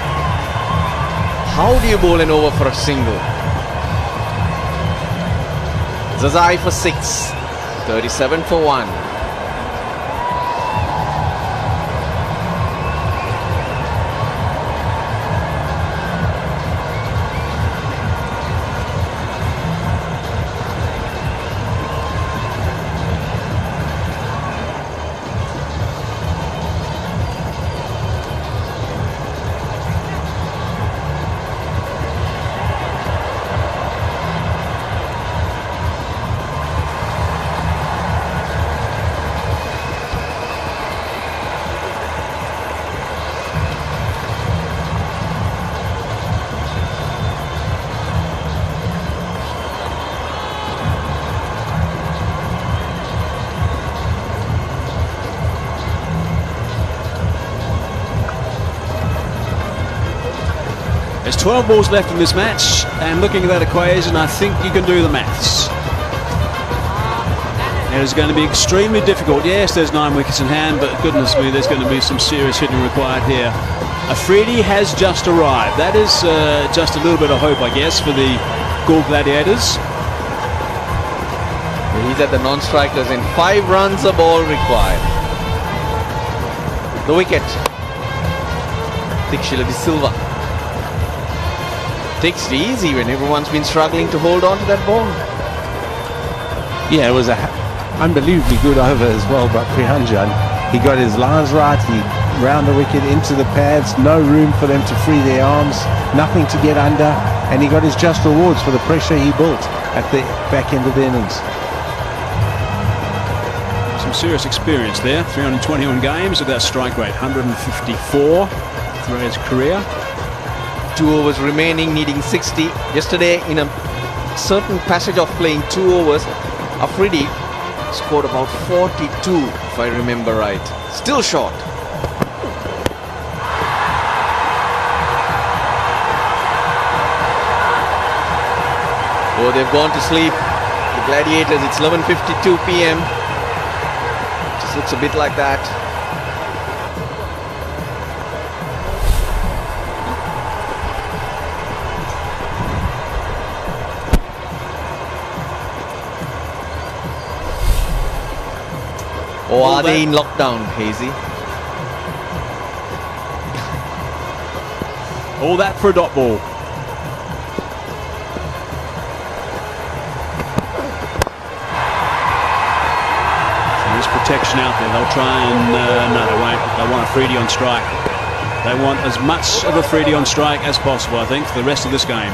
how do you bowl an over for a single? Zazai for 6, 37 for 1. There's 12 balls left in this match, and looking at that equation, I think you can do the maths. It is going to be extremely difficult. Yes, there's 9 wickets in hand, but goodness me, there's going to be some serious hitting required here. Afridi has just arrived. That is just a little bit of hope, I guess, for the Ghoul Gladiators. He's at the non-strikers in 5 runs a ball required. The wicket. Dixila de Silva. Takes it easy when everyone's been struggling to hold on to that ball. Yeah, it was a unbelievably good over as well by Prihanjan. He got his lines right, he round the wicket into the pads, no room for them to free their arms, nothing to get under, and he got his just rewards for the pressure he built at the back end of the innings. Some serious experience there. 321 games at that strike rate, 154 throughout his career. 2 overs remaining, needing 60. Yesterday, in a certain passage of playing 2 overs, Afridi scored about 42, if I remember right. Still short. Oh, they've gone to sleep. The Gladiators, it's 11:52 p.m. Just looks a bit like that. Or are they in lockdown, Hazy? All that for a dot ball. There's protection out there. They'll try and no, they won't. They want Afridi on strike. They want as much of Afridi on strike as possible, I think, for the rest of this game.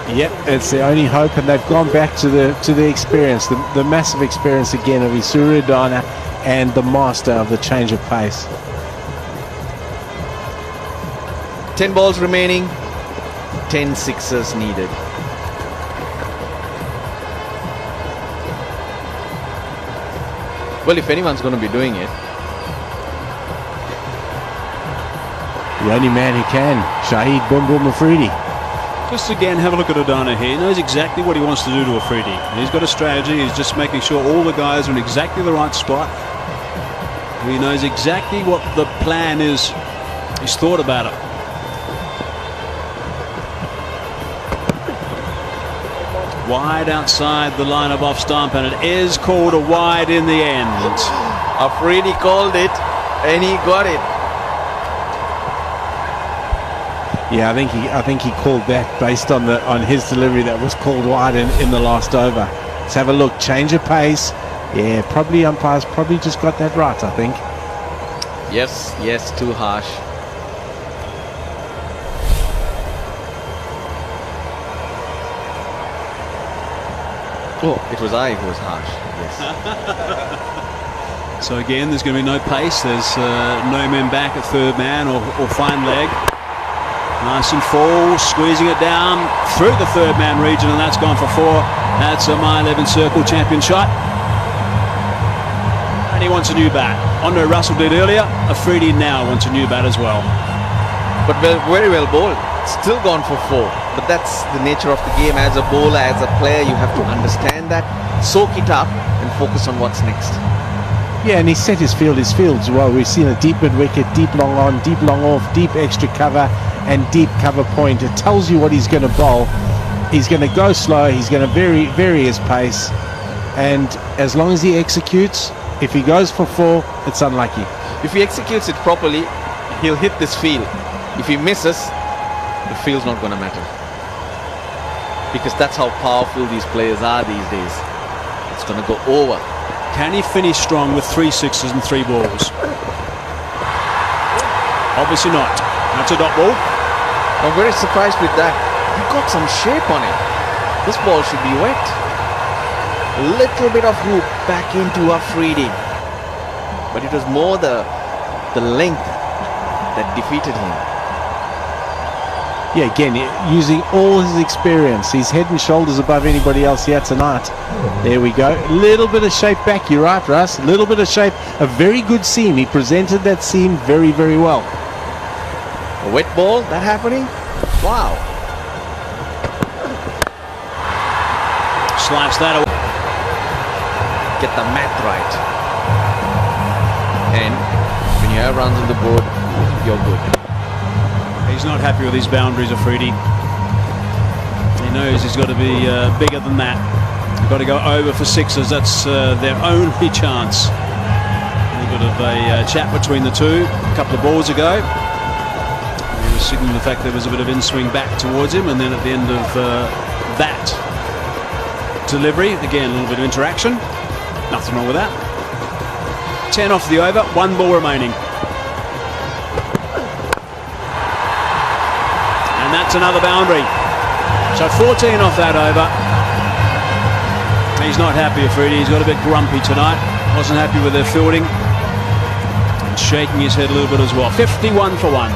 Yep, it's their only hope, and they've gone back to the experience, the massive experience again of Isuradana and the master of the change of pace. 10 balls remaining, 10 sixes needed. Well, if anyone's going to be doing it, the only man who can, Shahid Boom Boom Afridi. Just again, have a look at Adana here. He knows exactly what he wants to do to Afridi. He's got a strategy. He's just making sure all the guys are in exactly the right spot. He knows exactly what the plan is. He's thought about it. Wide outside the line of off stump, and it is called a wide in the end. Afridi called it, and he got it. Yeah, I think he called that based on his delivery that was called wide in the last over. Let's have a look. Change of pace. Yeah, probably umpires probably just got that right, I think. Yes, too harsh. Oh, it was I who was harsh. Yes. So again, there's going to be no pace. There's no men back at third man or fine leg. Nice and full, squeezing it down through the third man region, and that's gone for 4. That's a My 11 circle champion shot. And he wants a new bat. Andre Russell did earlier. Afridi now wants a new bat as well. But very well bowled. Still gone for 4. But that's the nature of the game. As a bowler, as a player, you have to understand that, soak it up, and focus on what's next. Yeah, and he set his field as well. We've seen a deep mid wicket, deep long on, deep long off, deep extra cover, and deep cover point. It tells you what he's going to bowl. He's going to go slow. He's going to vary his pace, and as long as he executes, if he goes for 4, it's unlucky. If he executes it properly, he'll hit this field. If he misses, the field's not going to matter, because that's how powerful these players are these days. It's going to go over. Can he finish strong with 3 sixes and 3 balls? Obviously not. That's a dot ball. I'm very surprised with that. He got some shape on it. This ball should be wet. A little bit of hoop back into Afridi. But it was more the length that defeated him. Yeah, again, using all his experience. He's head and shoulders above anybody else here tonight. There we go. Little bit of shape back. You're right, Russ. A little bit of shape. A very good seam. He presented that seam very, very well. A wet ball, that happening? Wow. Slice that away. Get the math right. And when you have runs on the board, you're good. He's not happy with his boundaries, Afridi. He knows he's got to be bigger than that. They've got to go over for sixes. That's their only chance. A little bit of a chat between the two a couple of balls ago. He was signaling the fact there was a bit of in-swing back towards him, and then at the end of that delivery, again, a little bit of interaction. Nothing wrong with that. 10 off the over, 1 ball remaining. And that's another boundary. So 14 off that over. He's not happy, Afridi. He's got a bit grumpy tonight. Wasn't happy with their fielding. And shaking his head a little bit as well. 51 for 1.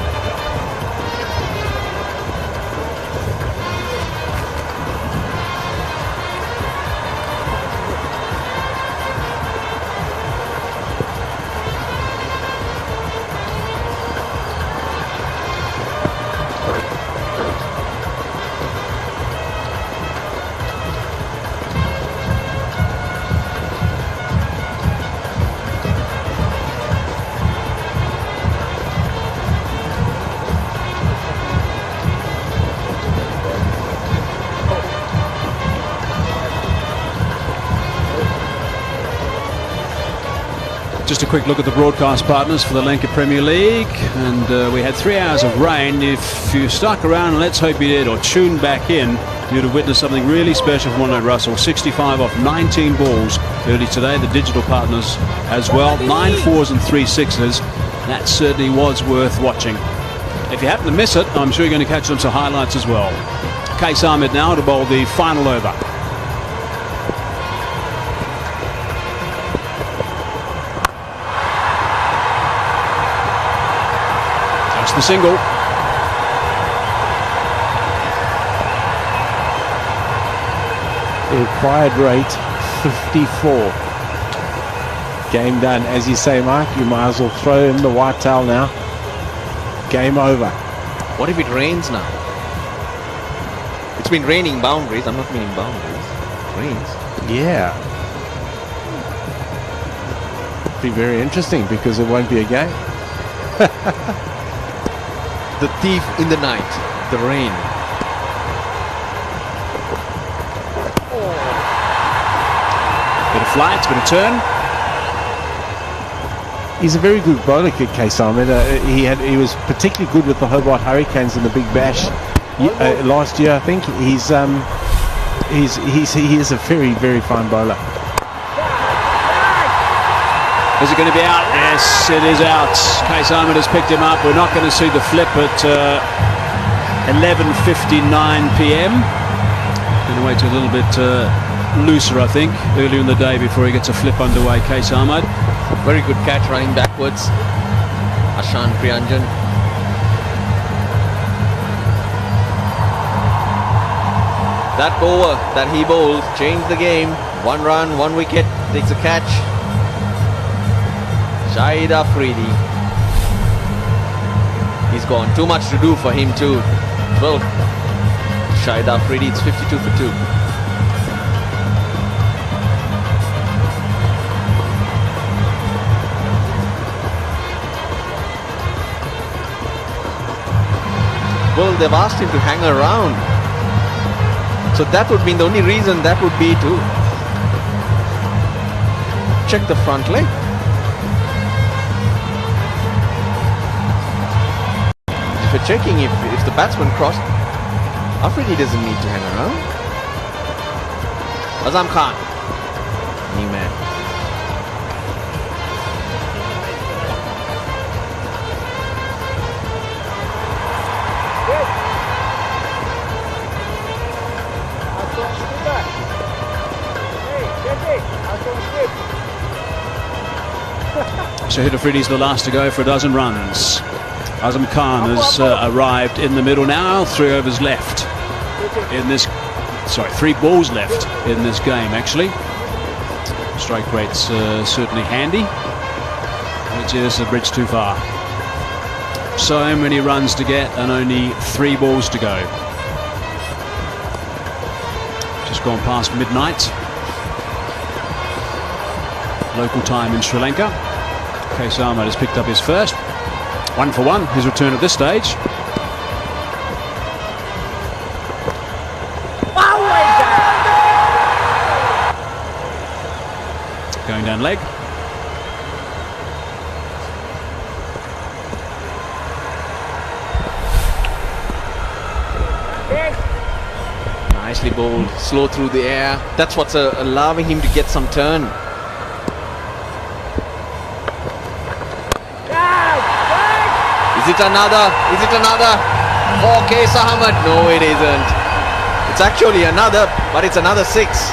Just a quick look at the broadcast partners for the Lanka Premier League, and we had 3 hours of rain. If you stuck around, and let's hope you did, or tuned back in, you'd have witnessed something really special from Omlet Russell. 65 off 19 balls early today. The digital partners as well. 9 fours and 3 sixes. That certainly was worth watching. If you happen to miss it, I'm sure you're going to catch some highlights as well. Case Ahmed now to bowl the final over. The single. The required rate 54. Game done. As you say, Mark, you might as well throw in the white towel now. Game over. What if it rains now? It's been raining boundaries. I'm not meaning boundaries. Rains. Yeah. Be very interesting because it won't be a game. The thief in the night, the rain. Bit of flight, bit of turn. He's a very good bowler, Case Ahmed. He was particularly good with the Hobart Hurricanes in the Big Bash last year, I think. He is a very, very fine bowler. Is it going to be out? Yes, it is out. Case Ahmed has picked him up. We're not going to see the flip at 11:59 p.m. Going to wait a little bit looser, I think, earlier in the day before he gets a flip underway. Case Ahmed. Very good catch running backwards. Ashan Priyanjan. That over that he bowled changed the game. 1 run, 1 wicket, takes a catch. Shahid Afridi. He's gone. Too much to do for him too. Well, Shahid Afridi, it's 52 for 2. Well, they've asked him to hang around. So that would mean the only reason that would be to check the front leg. If you're checking if the batsman crossed, Afridi doesn't need to hang around. Azam Khan, new man. Shahid Afridi's the last to go for a dozen runs. Azam Khan has arrived in the middle now. 3 overs left in this. Sorry, 3 balls left in this game, actually. Strike rate's certainly handy. But it's a bridge too far. So many runs to get and only 3 balls to go. Just gone past midnight. Local time in Sri Lanka. Ahmed has picked up his first. 1 for 1, his return at this stage. Going down leg. Nicely bowled, slow through the air. That's what's allowing him to get some turn. Is it another? Is it another? For Ahmed? No, it isn't. It's actually another, but it's another 6.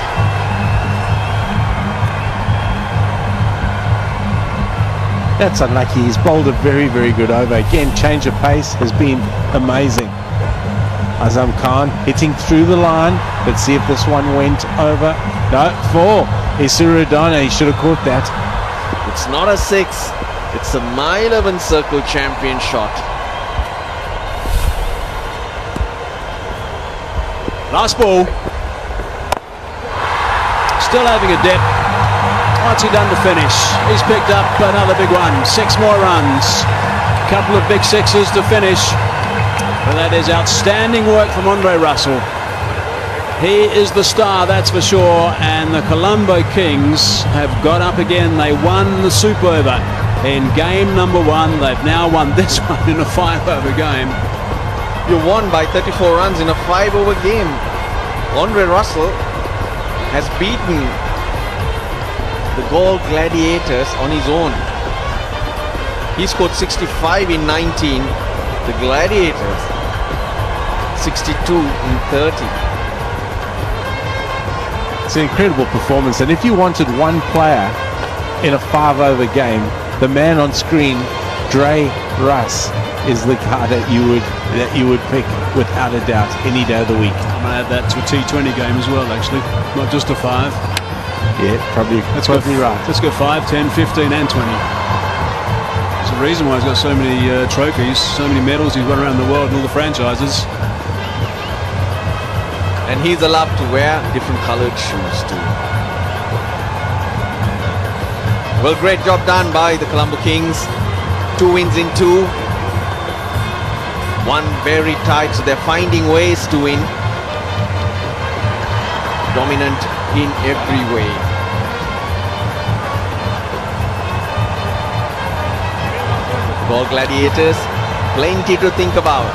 That's unlucky. He's bowled a very, very good over. Again, change of pace has been amazing. Azam Khan hitting through the line. Let's see if this one went over. No, 4. Isuruddana, he should have caught that. It's not a 6. It's a My 11 circle champion shot. Last ball. Still having a dip. What's he done to finish? He's picked up another big one. 6 more runs. Couple of big 6s to finish. But that is outstanding work from Andre Russell. He is the star, that's for sure. And the Colombo Kings have got up again. They won the Super Over in game number 1. They've now won this one in a 5-over game. You won by 34 runs in a 5-over game. Andre Russell has beaten the Galle Gladiators on his own. He scored 65 in 19. The Gladiators 62 in 30. It's an incredible performance, and if you wanted one player in a 5-over game, the man on screen, Dre Russ, is the guy that you would pick without a doubt any day of the week. I'm going to add that to a T20 game as well, actually, not just a 5. Yeah, probably right. Let's go 5, 10, 15 and 20. There's a reason why he's got so many trophies, so many medals he's won around the world in all the franchises. And he's allowed to wear different colored shoes too. Well, great job done by the Colombo Kings. 2 wins in 2. 1 very tight, so they're finding ways to win. Dominant in every way. Galle Gladiators, plenty to think about.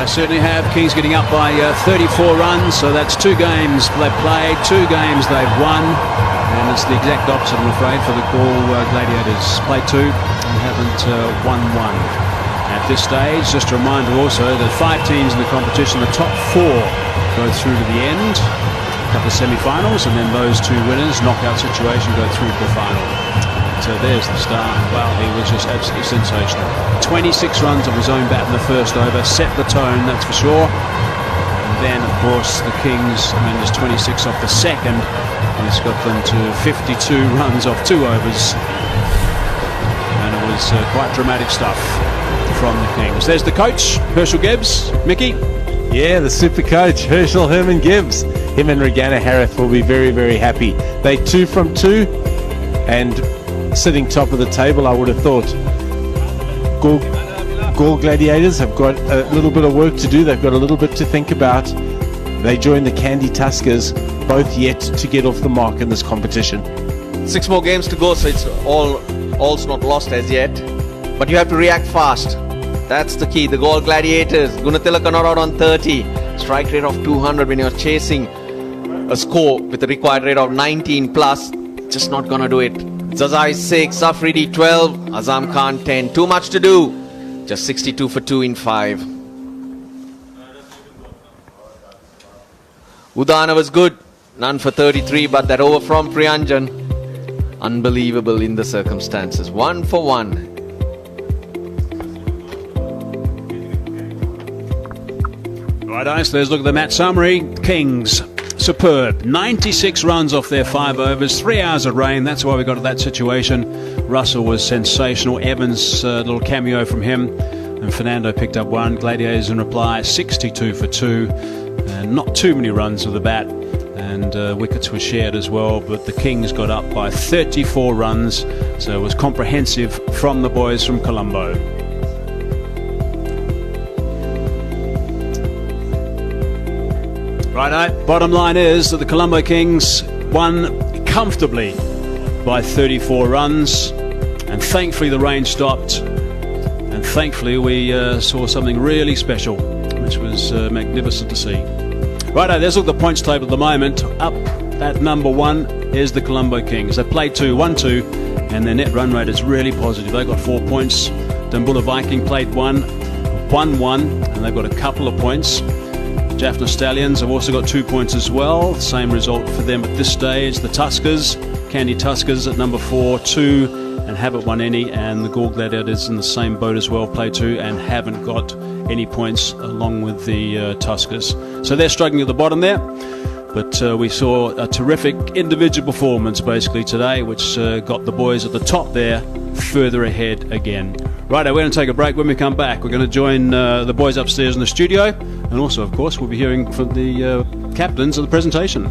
Certainly have. Kings getting up by 34 runs, so that's 2 games they've played, 2 games they've won, and it's the exact opposite, I'm afraid, for the Galle Gladiators. Played 2 and haven't won 1 at this stage. Just a reminder also that 5 teams in the competition, the top 4 go through to the end, a couple of semi-finals, and then those 2 winners, knockout situation, go through to the final. So there's the star. Wow, he was just absolutely sensational. 26 runs of his own bat in the first over, set the tone, that's for sure. And then, of course, the Kings, I mean, there's 26 off the second. He's got them to 52 runs off 2 overs. And it was quite dramatic stuff from the Kings. There's the coach, Herschel Gibbs. Mickey? Yeah, the super coach, Herschel Herman Gibbs. Him and Regana Harith will be very, very happy. They 2 from 2 and sitting top of the table, I would have thought. Galle Gladiators have got a little bit of work to do. They've got a little bit to think about. They join the Candy Tuskers, both yet to get off the mark in this competition. 6 more games to go, so it's all's not lost as yet. But you have to react fast. That's the key. The Galle Gladiators, Gunatilaka not out on 30. Strike rate of 200 when you're chasing a score with a required rate of 19 plus. Just not gonna do it. Zazai 6, Afridi 12, Azam Khan 10. Too much to do. Just 62 for 2 in 5. Udana was good. None for 33, but that over from Priyanjan. Unbelievable in the circumstances. 1 for 1. Right, let's look at the match summary. Kings superb. 96 runs off their 5 overs, 3 hours of rain. That's why we got to that situation. Russell was sensational. Evans, a little cameo from him. And Fernando picked up 1. Gladiators in reply, 62 for 2. And not too many runs with the bat. And wickets were shared as well. But the Kings got up by 34 runs. So it was comprehensive from the boys from Colombo. Righto, bottom line is that the Colombo Kings won comfortably by 34 runs, and thankfully the rain stopped, and thankfully we saw something really special, which was magnificent to see. Righto, there's a look at the points table at the moment. Up at number 1 is the Colombo Kings. They played 1-2, and their net run rate is really positive. They got 4 points. Dambulla Viking played 1-1, and they've got a couple of points. Jaffna Stallions have also got 2 points as well. Same result for them at this stage. The Tuskers, Candy Tuskers at number 4, 2, and haven't won any. And the Gaul Gladiators in the same boat as well, play 2 and haven't got any points along with the Tuskers. So they're struggling at the bottom there. But we saw a terrific individual performance basically today, which got the boys at the top there further ahead again. Righto, we're going to take a break. When we come back, we're going to join the boys upstairs in the studio, and also, of course, we'll be hearing from the captains of the presentation.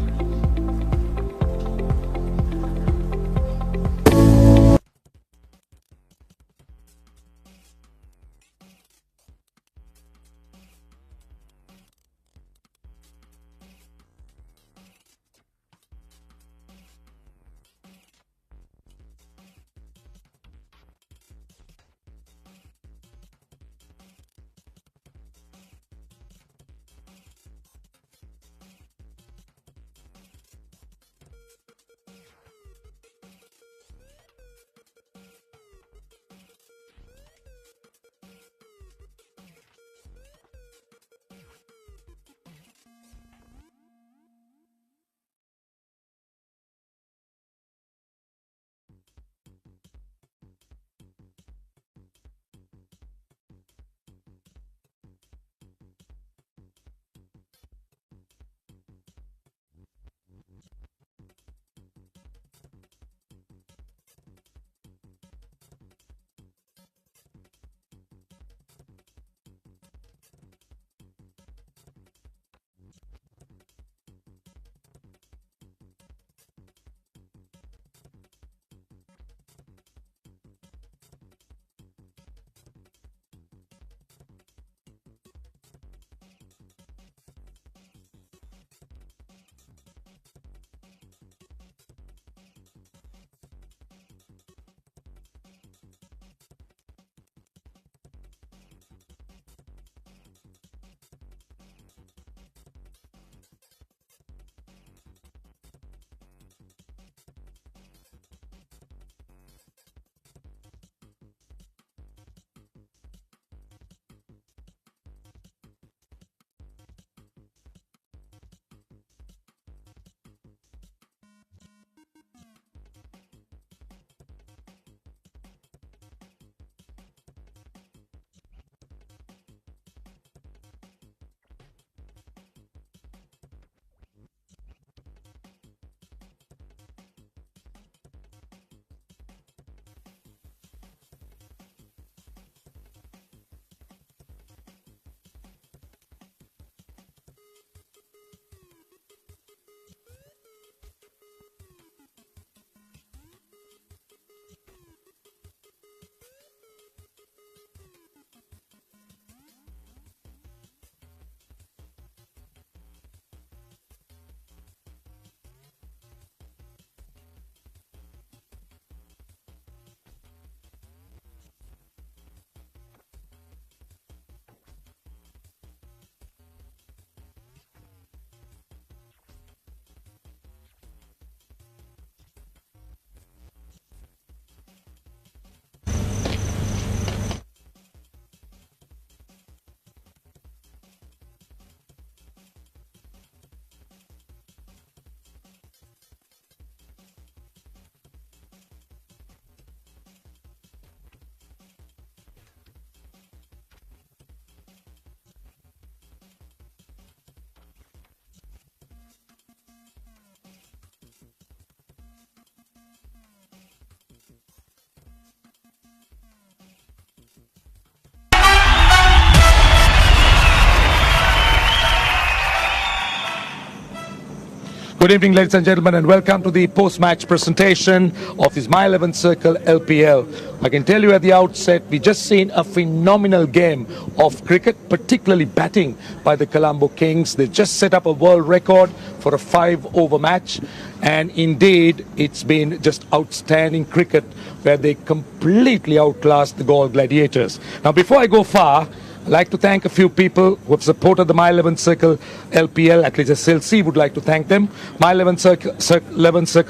Good evening, ladies and gentlemen, and welcome to the post-match presentation of this My 11 Circle LPL. I can tell you at the outset, we just seen a phenomenal game of cricket, particularly batting by the Colombo Kings. They just set up a world record for a 5-over match, and indeed, it's been just outstanding cricket where they completely outclassed the Gaul Gladiators. Now, before I go far, I'd like to thank a few people who have supported the My 11 Circle LPL. At least SLC would like to thank them. My 11 Circle,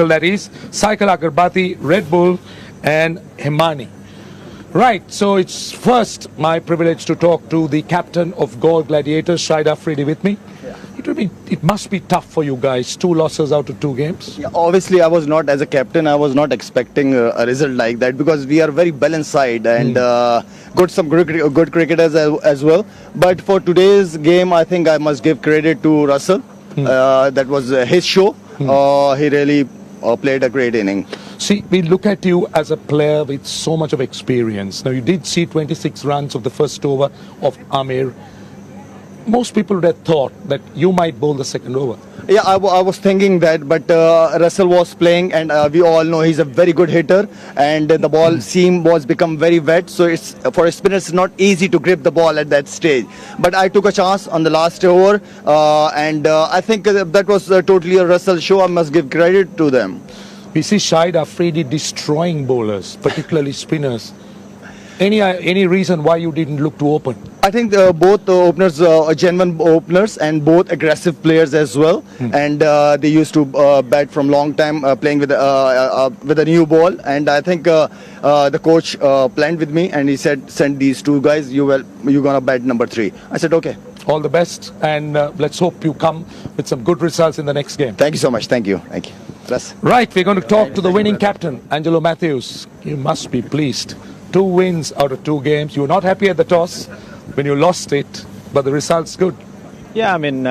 that is Cycle Agarbati, Red Bull, and Himani. Right, so it's first my privilege to talk to the captain of Gaul Gladiators, Shahid Afridi, with me. It must be tough for you guys, 2 losses out of 2 games. Yeah, obviously, I was not, as a captain, I was not expecting a result like that because we are a very balanced side and got some good cricketers as well. But for today's game, I think I must give credit to Russell. That was his show. He really played a great inning. See, we look at you as a player with so much of experience. Now, you did see 26 runs of the first over of Amir. Most people would have thought that you might bowl the second over. Yeah, I was thinking that, but Russell was playing, and we all know he's a very good hitter, and the ball seam was become very wet, so it's for a spinner it's not easy to grip the ball at that stage. But I took a chance on the last over, and I think that was totally a Russell show. I must give credit to them. We see Shahid Afridi destroying bowlers, particularly spinners. Any reason why you didn't look to open? I think both openers are genuine openers and both aggressive players as well. And they used to bat from long time playing with a new ball. And I think the coach planned with me and he said, send these 2 guys, you're gonna bat number 3. I said, okay. All the best, and let's hope you come with some good results in the next game. Thank you so much. Thank you. Thank you. Yes. Right, we're going to talk to the winning captain, Angelo Matthews. You must be pleased. 2 wins out of 2 games. You were not happy at the toss when you lost it, but the result's good. Yeah, I mean,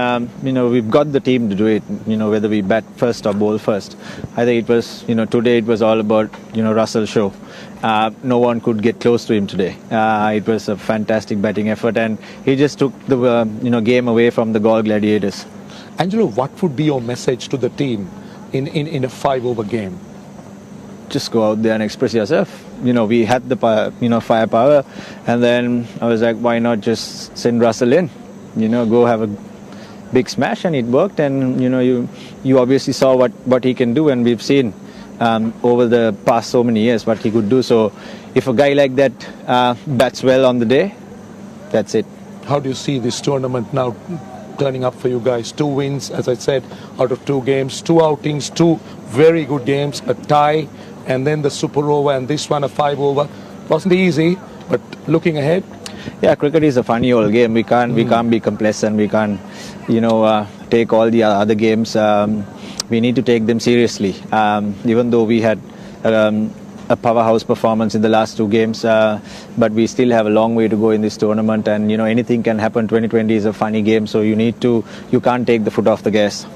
we've got the team to do it, whether we bat first or bowl first. I think it was, today it was all about, Russell's show. No one could get close to him today. It was a fantastic batting effort, and he just took the, game away from the Gaul Gladiators. Angelo, what would be your message to the team in a 5-over game? Just go out there and express yourself. We had the firepower, and then I was like, why not just send Russell in? Go have a big smash, and it worked. And you obviously saw what he can do, and we've seen over the past so many years what he could do. So if a guy like that bats well on the day, that's it. How do you see this tournament now turning up for you guys? 2 wins, as I said, out of 2 games, 2 outings, 2 very good games, a tie, and then the super over, and this one a 5-over. Wasn't easy, but looking ahead. Yeah, cricket is a funny old game. We can't be complacent. We can't, take all the other games. We need to take them seriously. Even though we had a powerhouse performance in the last 2 games, but we still have a long way to go in this tournament. And anything can happen. 2020 is a funny game, so you can't take the foot off the gas.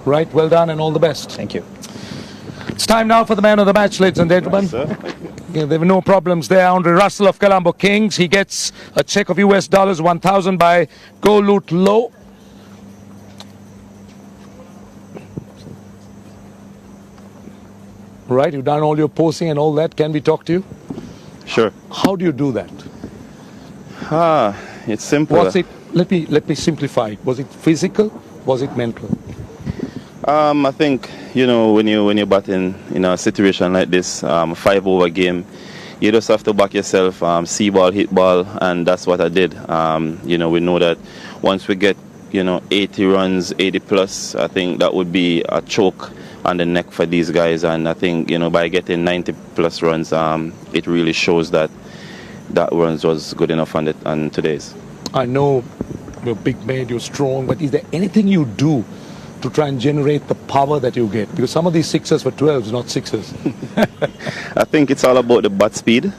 Right, well done, and all the best. Thank you. It's time now for the man of the match, ladies and gentlemen. There were no problems there. Andre Russell of Colombo Kings. He gets a check of US dollars 1,000 by Golut Low. Right, you've done all your posing and all that. Can we talk to you? Sure. How do you do that? It's simple. Was it? Let me simplify it. Was it physical? Was it mental? I think when you're batting in a situation like this, 5-over game, you just have to back yourself, see ball, hit ball, and that's what I did. We know that once we get 80 runs, 80 plus, I think that would be a choke on the neck for these guys. And I think by getting 90 plus runs, it really shows that runs was good enough on today's. I know you're big man, you're strong, but is there anything you do to try and generate the power that you get? Because some of these sixers were 12s, not sixes. I think it's all about the bat speed.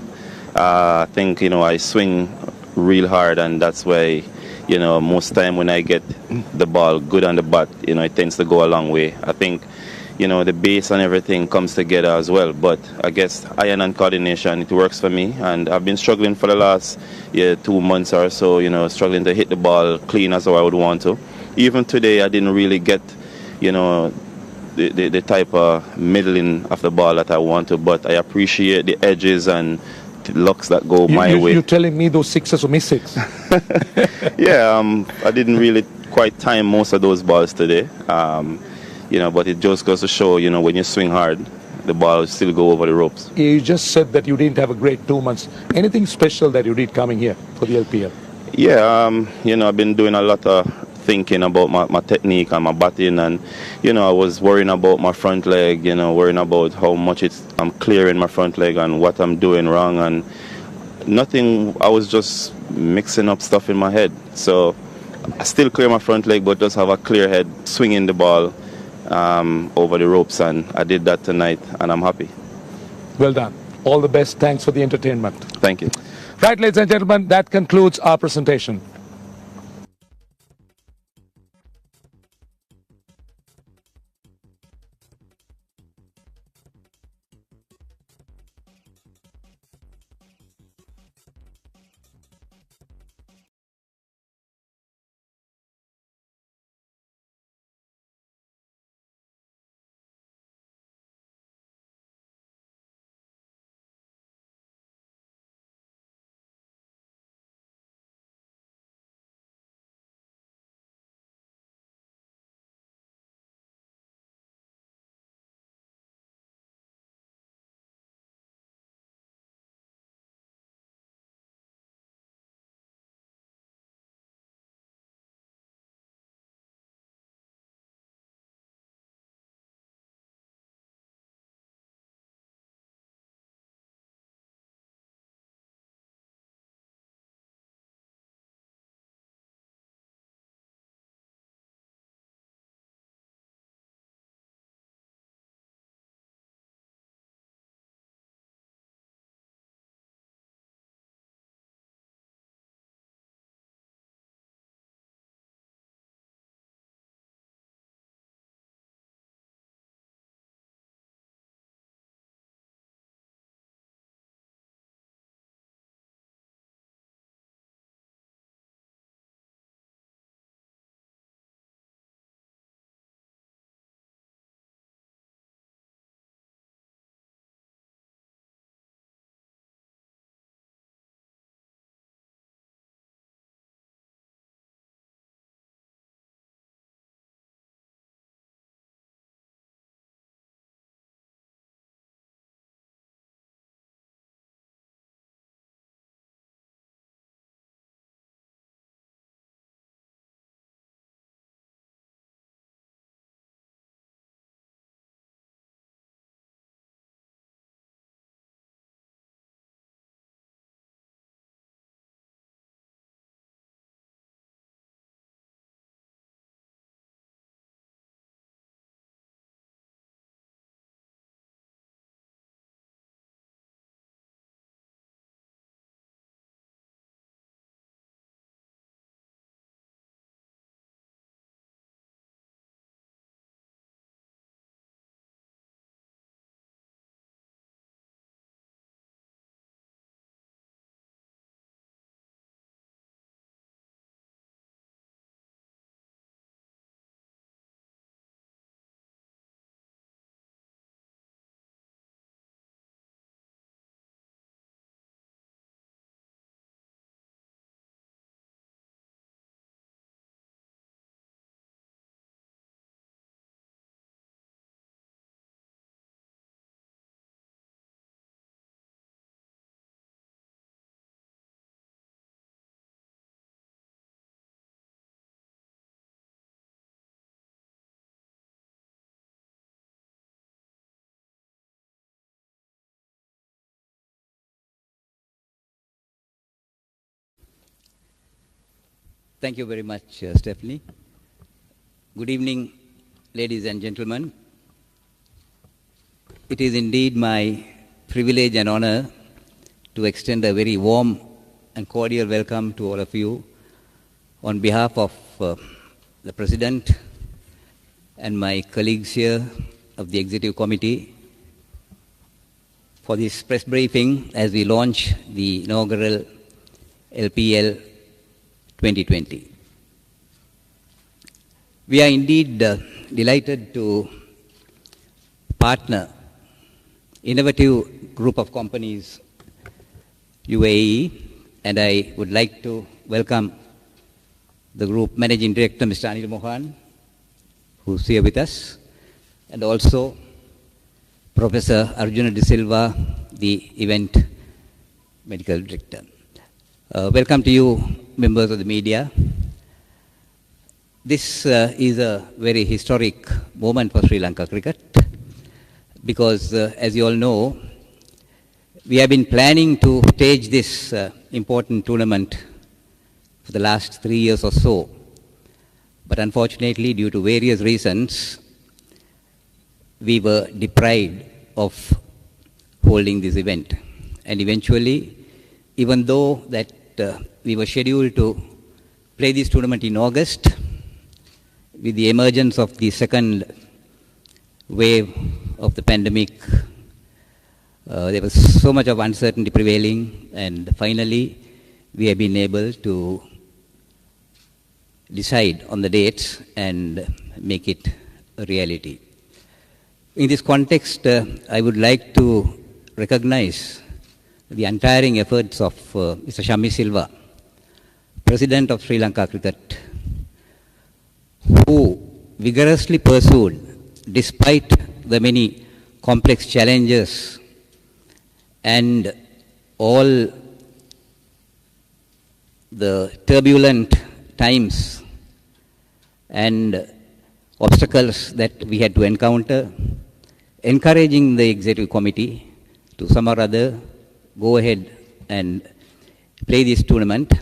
I think, I swing real hard, and that's why, most time when I get the ball good on the bat, it tends to go a long way. I think, the base and everything comes together as well. But I guess iron and coordination, it works for me. And I've been struggling for the last 2 months or so, struggling to hit the ball clean as I would want to. Even today, I didn't really get, the type of middling of the ball that I want to, but I appreciate the edges and the looks that go my way. You're telling me those sixes were misses? Yeah, I didn't really quite time most of those balls today. But it just goes to show, when you swing hard, the ball will still go over the ropes. You just said that you didn't have a great 2 months. Anything special that you did coming here for the LPL? Yeah, I've been doing a lot of thinking about my technique and my batting, and I was worrying about my front leg, worrying about how much I'm clearing my front leg and what I'm doing wrong, and nothing. I was just mixing up stuff in my head. So I still clear my front leg, but just have a clear head, swinging the ball over the ropes, and I did that tonight, and I'm happy. Well done. All the best. Thanks for the entertainment. Thank you. Right, ladies and gentlemen, that concludes our presentation. Thank you very much, Stephanie. Good evening, ladies and gentlemen. It is indeed my privilege and honor to extend a very warm and cordial welcome to all of you on behalf of the President and my colleagues here of the Executive Committee for this press briefing as we launch the inaugural LPL 2020. We are indeed delighted to partner, innovative group of companies, UAE, and I would like to welcome the group managing director, Mr. Anil Mohan, who's here with us, and also Professor Arjuna De Silva, the event medical director. Welcome to you, members of the media. This is a very historic moment for Sri Lanka cricket because, as you all know, we have been planning to stage this important tournament for the last 3 years or so. But unfortunately, due to various reasons, we were deprived of holding this event. And eventually, even though that we were scheduled to play this tournament in August, with the emergence of the second wave of the pandemic, there was so much of uncertainty prevailing, and finally we have been able to decide on the dates and make it a reality. In this context, I would like to recognize the untiring efforts of Mr. Shammi Silva, President of Sri Lanka Cricket, who vigorously pursued, despite the many complex challenges and all the turbulent times and obstacles that we had to encounter, encouraging the executive committee to some or other go ahead and play this tournament,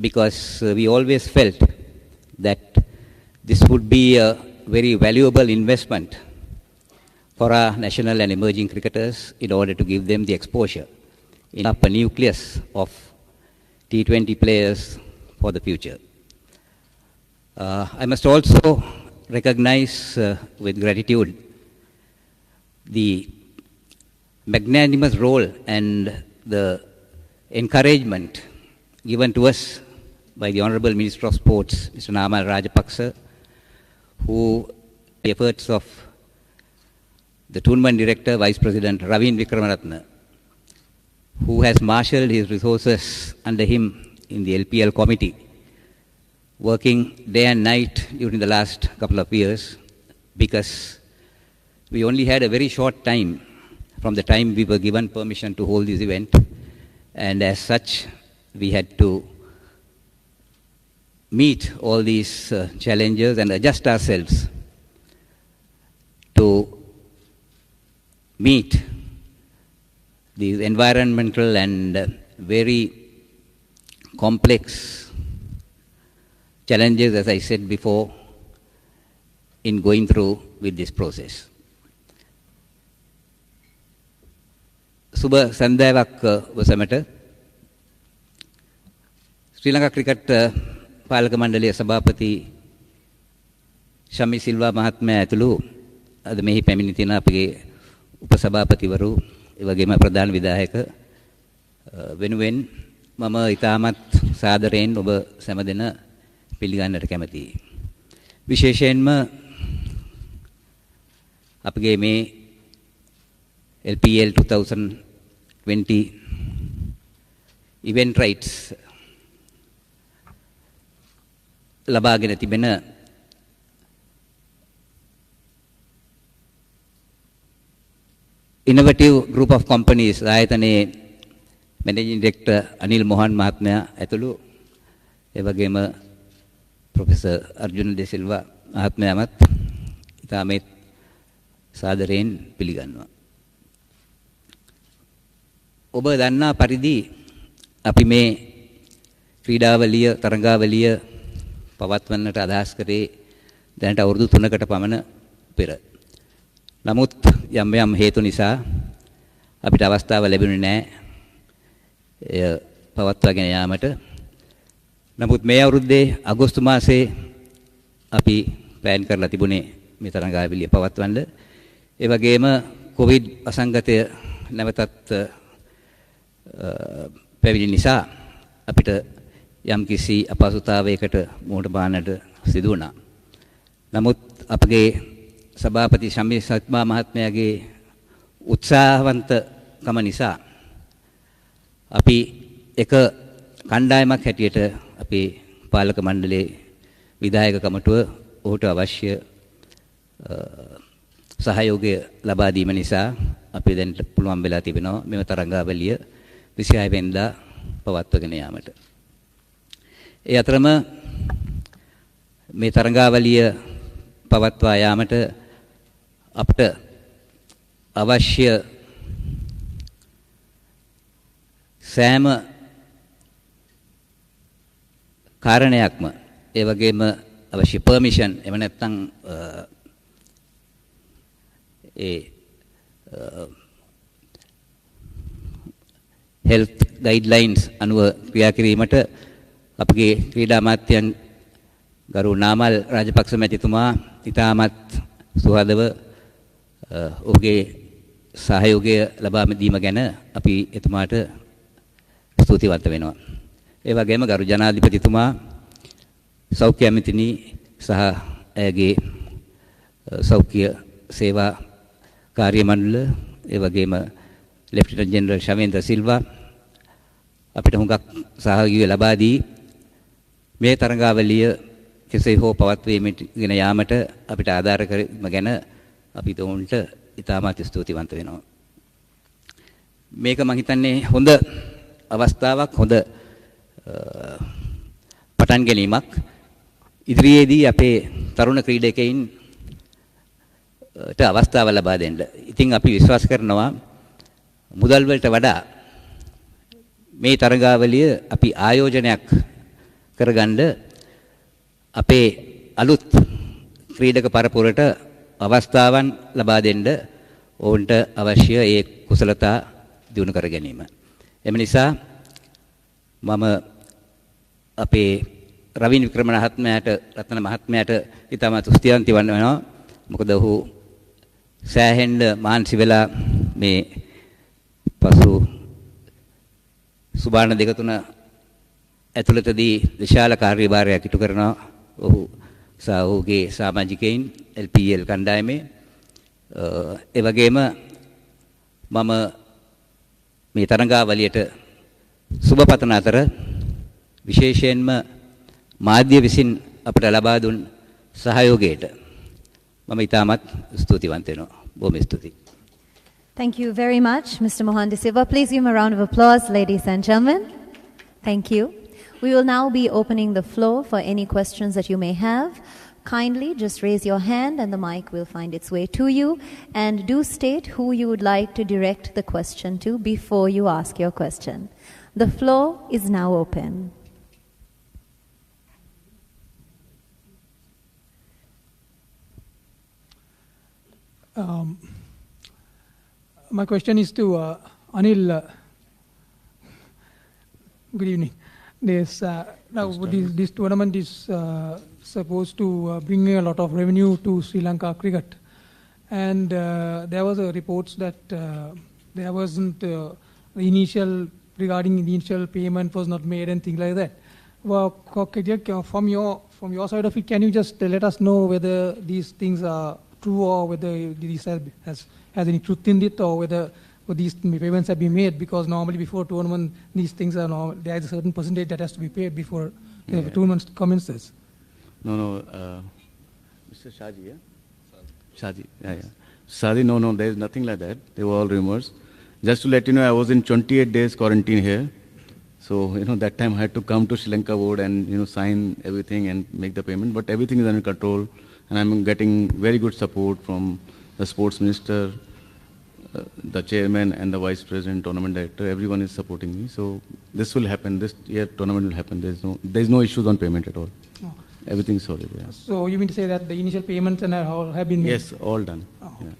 because we always felt that this would be a very valuable investment for our national and emerging cricketers in order to give them the exposure in a nucleus of T20 players for the future. I must also recognize with gratitude the magnanimous role and the encouragement given to us by the Honorable Minister of Sports, Mr. Namal Rajapaksa, who the efforts of the tournament director, Vice President Ravin Vikramaratne, who has marshalled his resources under him in the LPL committee, working day and night during the last couple of years, because we only had a very short time from the time we were given permission to hold this event, and as such we had to meet all these challenges and adjust ourselves to meet these environmental and very complex challenges, as I said before, in going through with this process. සුබ සන්ධ්‍යාවක් වසමට ශ්‍රී Lanka cricket පාලක මණ්ඩලයේ සභාපති ශමි සිල්වා මහත්මයා ඇතුළු අද මෙහි පැමිණ තියෙන අපගේ උපසභාපතිවරු ඒ වගේම ප්‍රධාන විධායක වෙනුවෙන් මම ඉතාමත් සාදරයෙන් ඔබ සැමදෙන පිළිගන්නට කැමැතියි. විශේෂයෙන්ම අපගේ මේ LPL 2020 event rights ලබාගෙන තිබෙන innovative group of companies ආයතනයේ managing director අනිල් මොහන් මහත්මයා ඇතුළු ඒ වගේම ප්‍රොෆෙසර් අර්ජුන දෙ සිල්වා මහත්මයාමත් ඉතාමත් සාදරයෙන් පිළිගන්නවා. ඔබ දන්නා පරිදි අපි මේ ක්‍රීඩාවලිය තරඟාවලිය පවත්වන්නට අදහස් කරේ දැනට අවුරුදු 3කට පමණ පෙර. නමුත් යම් යම් හේතු නිසා අපිට අවස්ථාව ලැබුණේ නැහැ එය පවත්වාගෙන යාමට. නමුත් මේ අවුරුද්දේ අගෝස්තු මාසයේ අපි ප්ලෑන් කරලා තිබුණේ මේ තරඟාවලිය පවත්වන්න. ඒ වගේම කොවිඩ් අසංගතය නැවතත් පැමිණි නිසා අපිට යම්කිසි අපහසුතාවයකට මුහුණ පාන්නට සිදු වුණා. නමුත් අපගේ සභාපති ශමී සත්මා මහත්මයාගේ උත්සාහවන්තකම නිසා අපි එක කණ්ඩායමක් හැටියට අපේ පාලක මණ්ඩලයේ විධායක කමිටුව ඔහුට අවශ්‍ය සහයෝගය ලබා දීම නිසා අපි දැන් පුළුවන් වෙලා තිබෙනවා මෙම තරඟාවලිය 26 වෙනිදා පවත්වාගෙන යාමට. ඒ අතරම මේ තරඟාවලිය පවත්වා යාමට අපට අවශ්‍ය සෑම කාරණයක්ම ඒ වගේම අවශ්‍ය පර්මිෂන් එහෙම නැත්නම් හෙල්ත් ගයිඩ්ලයින්ස් අනුව ක්‍රියා කිරීමට අපගේ ක්‍රීඩා අමාත්‍යං ගරු නාමල් රාජපක්ෂ මැතිතුමා ඉතාමත් සුහදව ඔහුගේ සහයෝගය ලබා දීම ගැන අපි එතුමාට ස්තුතිවන්ත වෙනවා. ඒ වගේම ගරු ජනාධිපතිතුමා සෞඛ්‍ය ඇමතිනි සහ ඇයගේ සෞඛ්‍ය සේවා කාර්ය මණ්ඩල ඒ වගේම ලෙෆ්ටිනන්ට් ජෙනරල් ශවේන්ද්‍ර සිල්වා අපිට හුඟක් සහයෝගය ලබා දී මේ තරඟාවලිය කෙසේ හෝ පවත්වීමගෙන යාමට අපිට ආධාර කිරීම ගැන අපි ඔවුන්ට ඉතාමත් ස්තුතිවන්ත වෙනවා. මේක මම හිතන්නේ හොඳ අවස්ථාවක් හොඳ පටන් ගැනීමක් ඉදිරියේදී අපේ තරුණ ක්‍රීඩකයින්ට අවස්ථාව ලබා දෙන්න. ඉතින් අපි විශ්වාස කරනවා මුදල් වලට වඩා මේ තරඟාවලිය අපි ආයෝජනයක් කරගන්න අපේ අලුත් ක්‍රීඩක පරපුරට අවස්ථාවන් ලබා දෙන්න ඔවුන්ට අවශ්‍ය ඒ කුසලතා දිනු කර ගැනීම. එම නිසා මම අපේ රවින් වික්‍රමන මහත්මයාට රත්න මහත්මයාට ඉතාමත් ස්තුතිවන්ත වෙනවා. මොකද ඔහු සෑහෙන්න මාන්සි වෙලා මේ පසු සුබාන දෙක තුන ඇතුළතදී විශාල කාර්යභාරයක් ඉටු කරනවා. ඔහු සහ ඔහුගේ සමාජිකයින් LPL කණ්ඩායමේ ඒ වගේම මම මේ තරඟාවලියට සුබපතන අතර විශේෂයෙන්ම මාධ්‍ය විසින් අපට ලබා දුන් සහයෝගයට මම ඉතාමත් ස්තුතිවන්ත වෙනවා. බොහොම ස්තුතියි. Thank you very much, Mr. Mohan De Silva. Please give him a round of applause, ladies and gentlemen. Thank you. We will now be opening the floor for any questions that you may have. Kindly just raise your hand and the mic will find its way to you. And do state who you would like to direct the question to before you ask your question. The floor is now open. My question is to Anil. Good evening. Now this tournament is supposed to bring a lot of revenue to Sri Lanka cricket, and there was a reports that there wasn't the initial regarding the initial payment was not made and things like that. Well, from your side of it, can you just let us know whether these things are true or whether this has any truth in it, or whether these payments have been made? Because normally before tournament these things are normal. There is a certain percentage that has to be paid before the tournament commences. No, Mr. Shaji, yeah? Shaji, yeah. Shaji, no, there is nothing like that. They were all rumors. Just to let you know, I was in 28 days quarantine here. So, that time I had to come to Sri Lanka board and, sign everything and make the payment. But everything is under control. And I'm getting very good support from the sports minister, the chairman and the vice president, tournament director. Everyone is supporting me. So this will happen. This year tournament will happen. There's no issues on payment at all. Oh. Everything's solid. Yeah. So you mean to say that the initial payments and all have been made? Yes, all done. Oh. Yeah.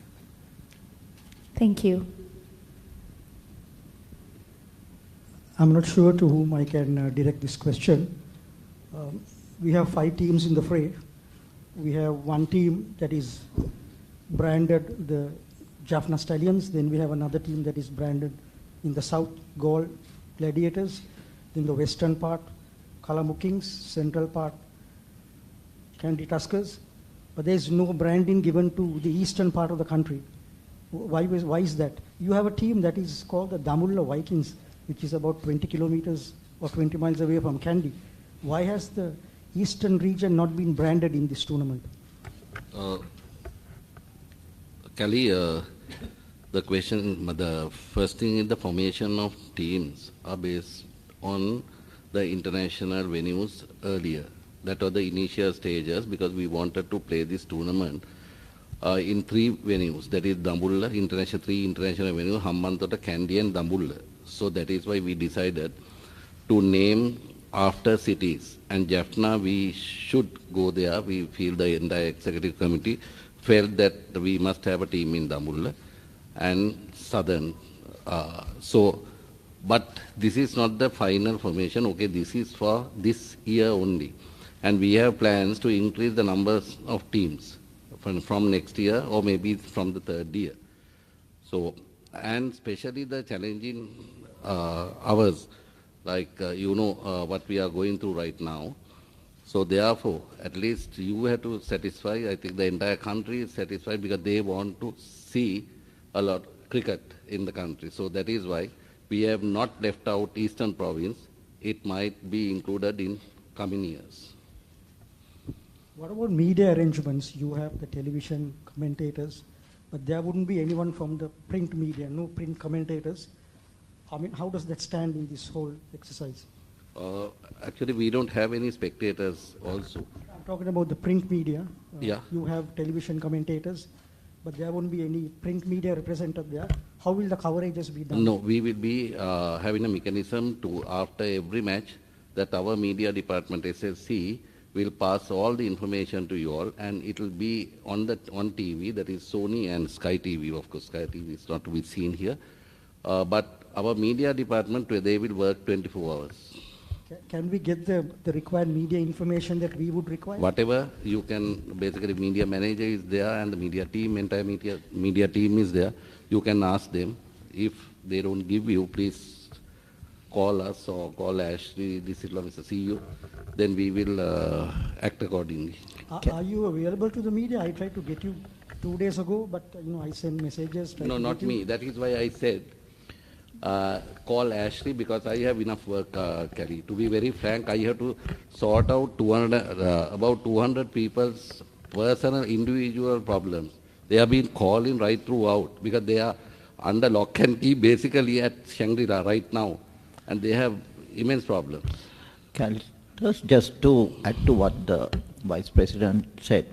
Thank you. I'm not sure to whom I can direct this question. We have 5 teams in the fray. We have one team that is branded the Jaffna Stallions. Then we have another team that is branded in the South Gold Gladiators. In the western part, Kalamu Kings. Central part, Candy Tuskers. but there is no branding given to the eastern part of the country. Why is that? You have a team that is called the Damulla Vikings, which is about 20 kilometers or 20 miles away from Kandy. Why has the eastern region not been branded in this tournament? Kelly, the question, the first thing is the formation of teams are based on the international venues earlier. That was the initial stages because we wanted to play this tournament in 3 venues. That is Dambulla, 3 international venues, Hambantota, Kandy and Dambulla. So that is why we decided to name after cities. And Jaffna, we should go there. We feel the entire executive committee felt that we must have a team in Dambulla and Southern. But this is not the final formation. Okay, this is for this year only. And we have plans to increase the numbers of teams from next year or maybe from the 3rd year. So, and especially the challenging hours, like what we are going through right now. So therefore, at least you have to satisfy, I think the entire country is satisfied because they want to see a lot of cricket in the country. So that is why we have not left out Eastern Province. It might be included in coming years. What about media arrangements? You have the television commentators, but there wouldn't be anyone from the print media, no print commentators. I mean, how does that stand in this whole exercise? Actually, we don't have any spectators also. I'm talking about the print media. Yeah. You have television commentators, but there won't be any print media represented there. How will the coverages be done? No, we will be having a mechanism to, after every match, that our media department, SLC, will pass all the information to you all, and it will be on TV, that is Sony and Sky TV. Of course, Sky TV is not to be seen here. But our media department, they will work 24 hours. Can we get the required media information that we would require? Whatever you can, basically media manager is there and the media team, entire media team is there. You can ask them. If they don't give you, please call us or call Ashley, this is Mr. CEO. Then we will act accordingly. Are you available to the media? I tried to get you 2 days ago, but I sent messages. No, not me. That is why I said call Ashley because I have enough work, Kelly. To be very frank, I have to sort out about 200 people's personal, individual problems. They have been calling right throughout because they are under lock and key basically at Shangri-La right now, and they have immense problems. Kelly, just to add to what the Vice President said,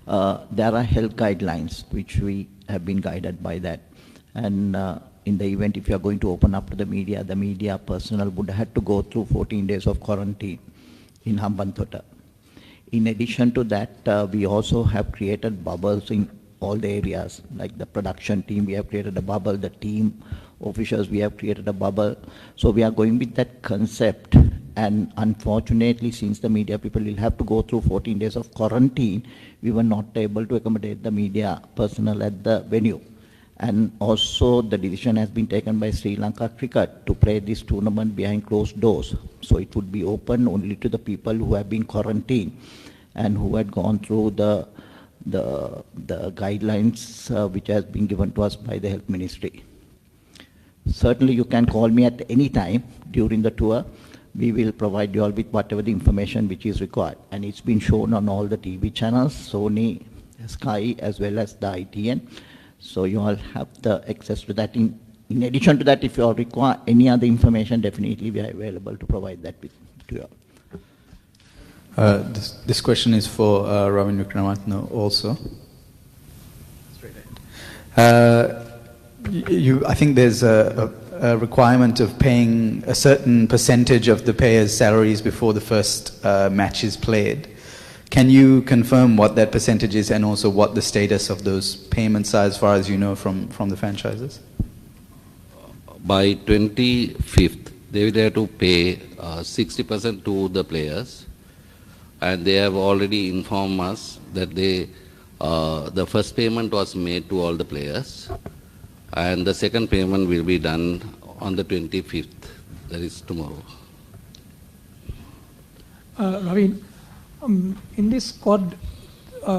there are health guidelines which we have been guided by that, and in the event if you are going to open up to the media personnel would have to go through 14 days of quarantine in Hambantota. In addition to that, we also have created bubbles in all the areas, like the production team, we have created a bubble, the team officials, we have created a bubble. So we are going with that concept, and unfortunately, since the media people will have to go through 14 days of quarantine, we were not able to accommodate the media personnel at the venue. And also the decision has been taken by Sri Lanka Cricket to play this tournament behind closed doors. So it would be open only to the people who have been quarantined and who had gone through the guidelines which has been given to us by the Health Ministry. Certainly you can call me at any time during the tour. We will provide you all with whatever the information which is required. And it's been shown on all the TV channels, Sony, Sky, as well as the ITN. So you all have the access to that. In addition to that, if you all require any other information, definitely we are available to provide that to you all. This question is for Ravin Vikramatne also. I think there's a requirement of paying a certain percentage of the players' salaries before the first match is played. Can you confirm what that percentage is and also what the status of those payments are as far as you know from the franchises? By 25th, they will have to pay 60% to the players, and they have already informed us that the first payment was made to all the players, and the second payment will be done on the 25th, that is tomorrow. Ravin, in this squad,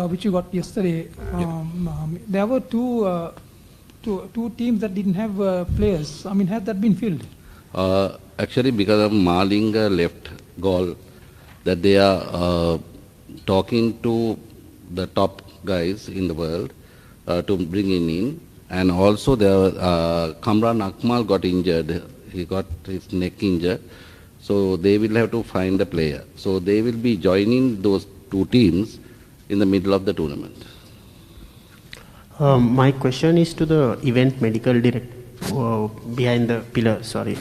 which you got yesterday, there were two teams that didn't have players. I mean, had that been filled? Actually, because of Malinga left goal, that they are talking to the top guys in the world to bring in. And also, Kamran Akmal got injured. He got his neck injured. So they will have to find a player. So they will be joining those two teams in the middle of the tournament. My question is to the event medical director behind the pillar. Sorry.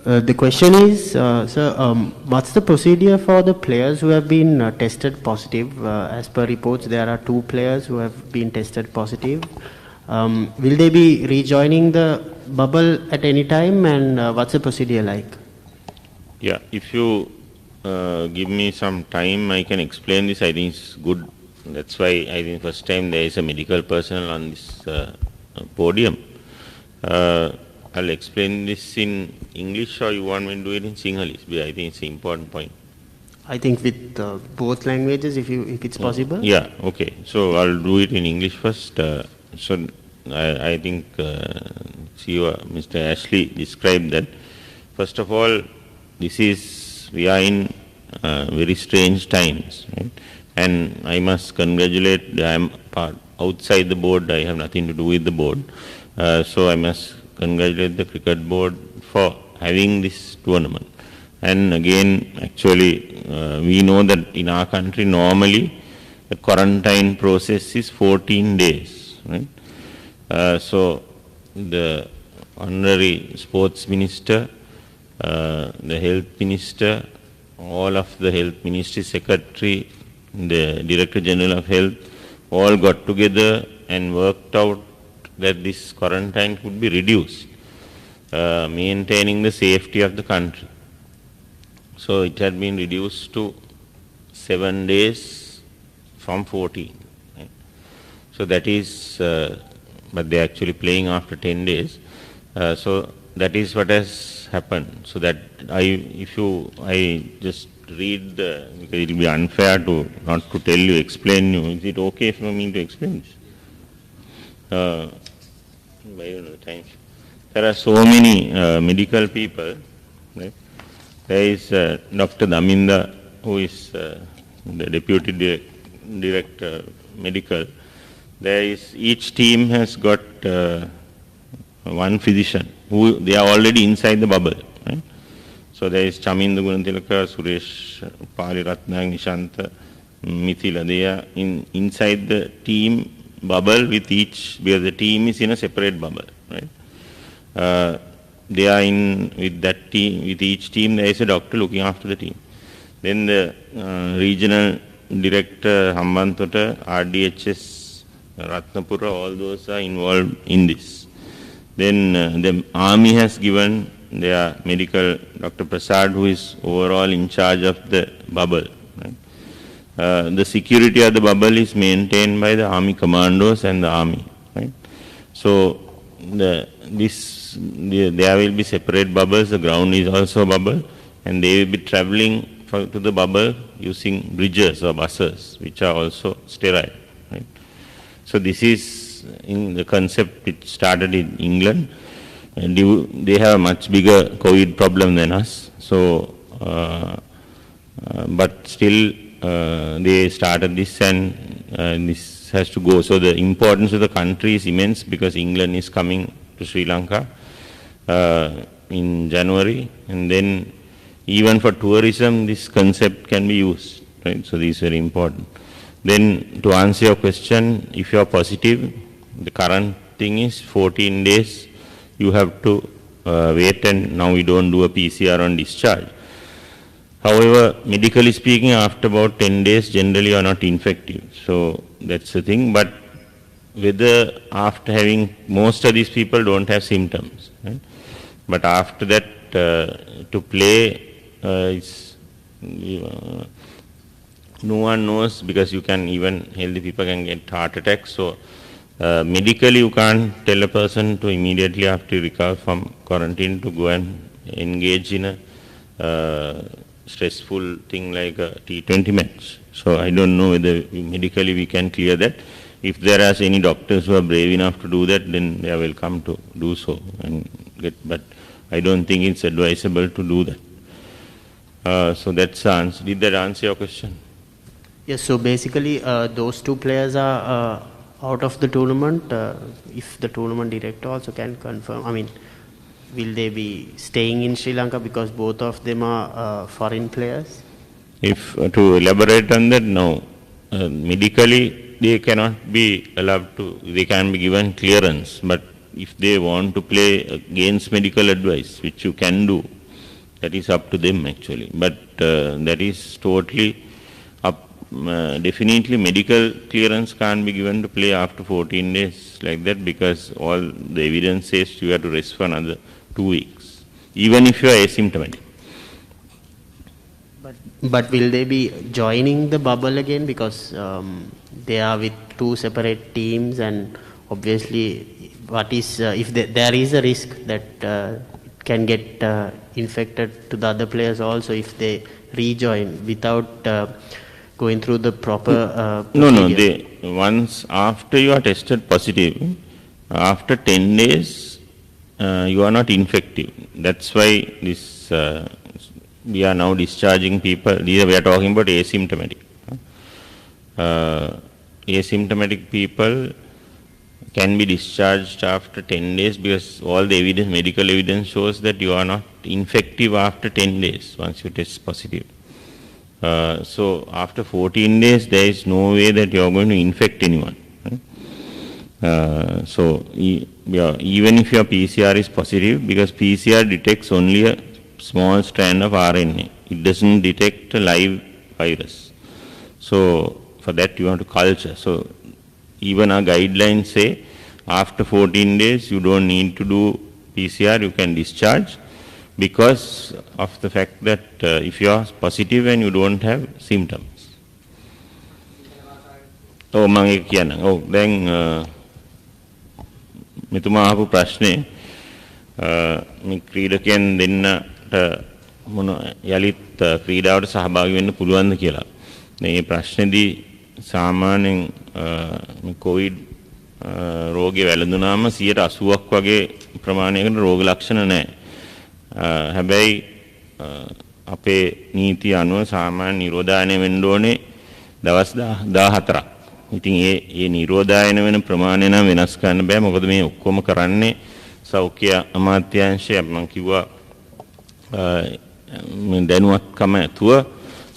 The question is, sir, what's the procedure for the players who have been tested positive? As per reports, there are 2 players who have been tested positive. Will they be rejoining the bubble at any time, and what's the procedure like? Yeah, if you give me some time, I can explain this. I think it's good. That's why I think first time there is a medical personnel on this podium. I'll explain this in English, or you want me to do it in Sinhalese? I think it's an important point. I think with both languages, if it's possible. Yeah, okay. So I'll do it in English first. So I think Mr. Ashley described that. First of all, we are in very strange times, right? And I must congratulate. I am outside the board. I have nothing to do with the board. So I must congratulate the cricket board for having this tournament. And again, actually, we know that in our country normally the quarantine process is 14 days, right? So the honorary sports minister, the health minister, all of the health ministry secretary, the director general of health, all got together and worked out that this quarantine could be reduced, maintaining the safety of the country. So it had been reduced to 7 days from 14. Right? So that is, but they are actually playing after 10 days. So that is what has happened. So that I just read because it will be unfair not to tell you, explain you. Is it okay for me to explain this? There are so many medical people, right? There is Dr. Daminda, who is the deputy director medical. There is, each team has got one physician who they are already inside the bubble, right? So there is Chaminda Gunatilaka, Suresh Paliratna, Nishanta, Mithila. They are inside the team bubble with each, where the team is in a separate bubble, right? They are in with that team, with each team there is a doctor looking after the team. Then the regional director Hambantota, RDHS, Ratnapura, all those are involved in this. Then the army has given their medical, Dr. Prasad, who is overall in charge of the bubble. Right? The security of the bubble is maintained by the army commandos and the army. Right? So there will be separate bubbles. The ground is also a bubble, and they will be traveling to the bubble using bridges or buses, which are also sterile. Right? So this is in the concept. It started in England, and they have a much bigger COVID problem than us. So, but still they started this, and this has to go. So the importance of the country is immense, because England is coming to Sri Lanka in January, and then even for tourism this concept can be used, right? So this is very important. Then to answer your question, if you are positive, the current thing is 14 days you have to wait, and now we don't do a PCR on discharge. However, medically speaking, after about 10 days generally you are not infective, so that's the thing. But whether after having, most of these people don't have symptoms, right? But after that to play, no one knows, because you can, even healthy people can get heart attacks. So medically you can't tell a person to immediately after you recover from quarantine to go and engage in a stressful thing like a T20 match. So I don't know whether medically we can clear that. If there are any doctors who are brave enough to do that, then they are welcome to do so and get. But I don't think it's advisable to do that. So that's the answer. Did that answer your question? Yes. So basically, those two players are out of the tournament. If the tournament director also can confirm, I mean, will they be staying in Sri Lanka because both of them are foreign players? If to elaborate on that, no. Medically, they cannot be allowed to, they can be given clearance, but if they want to play against medical advice, which you can do, that is up to them actually. But that is totally up, definitely medical clearance can't be given to play after 14 days like that, because all the evidence says you have to rest for another 2 weeks, even if you are asymptomatic. But will they be joining the bubble again, because they are with two separate teams, and obviously what is if there is a risk that it can get infected to the other players also if they rejoin without going through the proper No, they once after you are tested positive, after 10 days you are not infective. That's why this we are now discharging people. We are talking about asymptomatic. Asymptomatic people can be discharged after 10 days because all the evidence, medical evidence shows that you are not infective after 10 days once you test positive. So after 14 days, there is no way that you are going to infect anyone. So even if your PCR is positive, because PCR detects only a small strand of RNA, it doesn't detect a live virus. So for that you have to culture. So even our guidelines say after 14 days you don't need to do PCR, you can discharge, because of the fact that if you are positive and you don't have symptoms. So මම ඒක කියන්නම්. ඔව් දැන් මෙතුමා අහපු ප්‍රශ්නේ මේ ක්‍රීඩකයන් දෙන්නට මොන යලිත් ක්‍රීඩාවට සහභාගී වෙන්න පුළුවන්ද කියලා. මේ ප්‍රශ්නේදී සාමාන්‍යයෙන් මේ කොවිඩ් රෝගය වැළඳුනාම 80%ක් වගේ ප්‍රමාණයකට රෝග ලක්ෂණ නැහැ. හැබැයි අපේ නීතිය අනුව සාමාන්‍ය නිරෝධායනය වෙන්න ඕනේ දවස් 14ක්. ඉතින් ඒ නිරෝධායන වෙන ප්‍රමාණය නම් වෙනස් කරන්න බෑ. මොකද මේ ඔක්කොම කරන්නේ සෞඛ්‍ය අමාත්‍යාංශය. මම කිව්වා දැනුවත්කම ඇතුව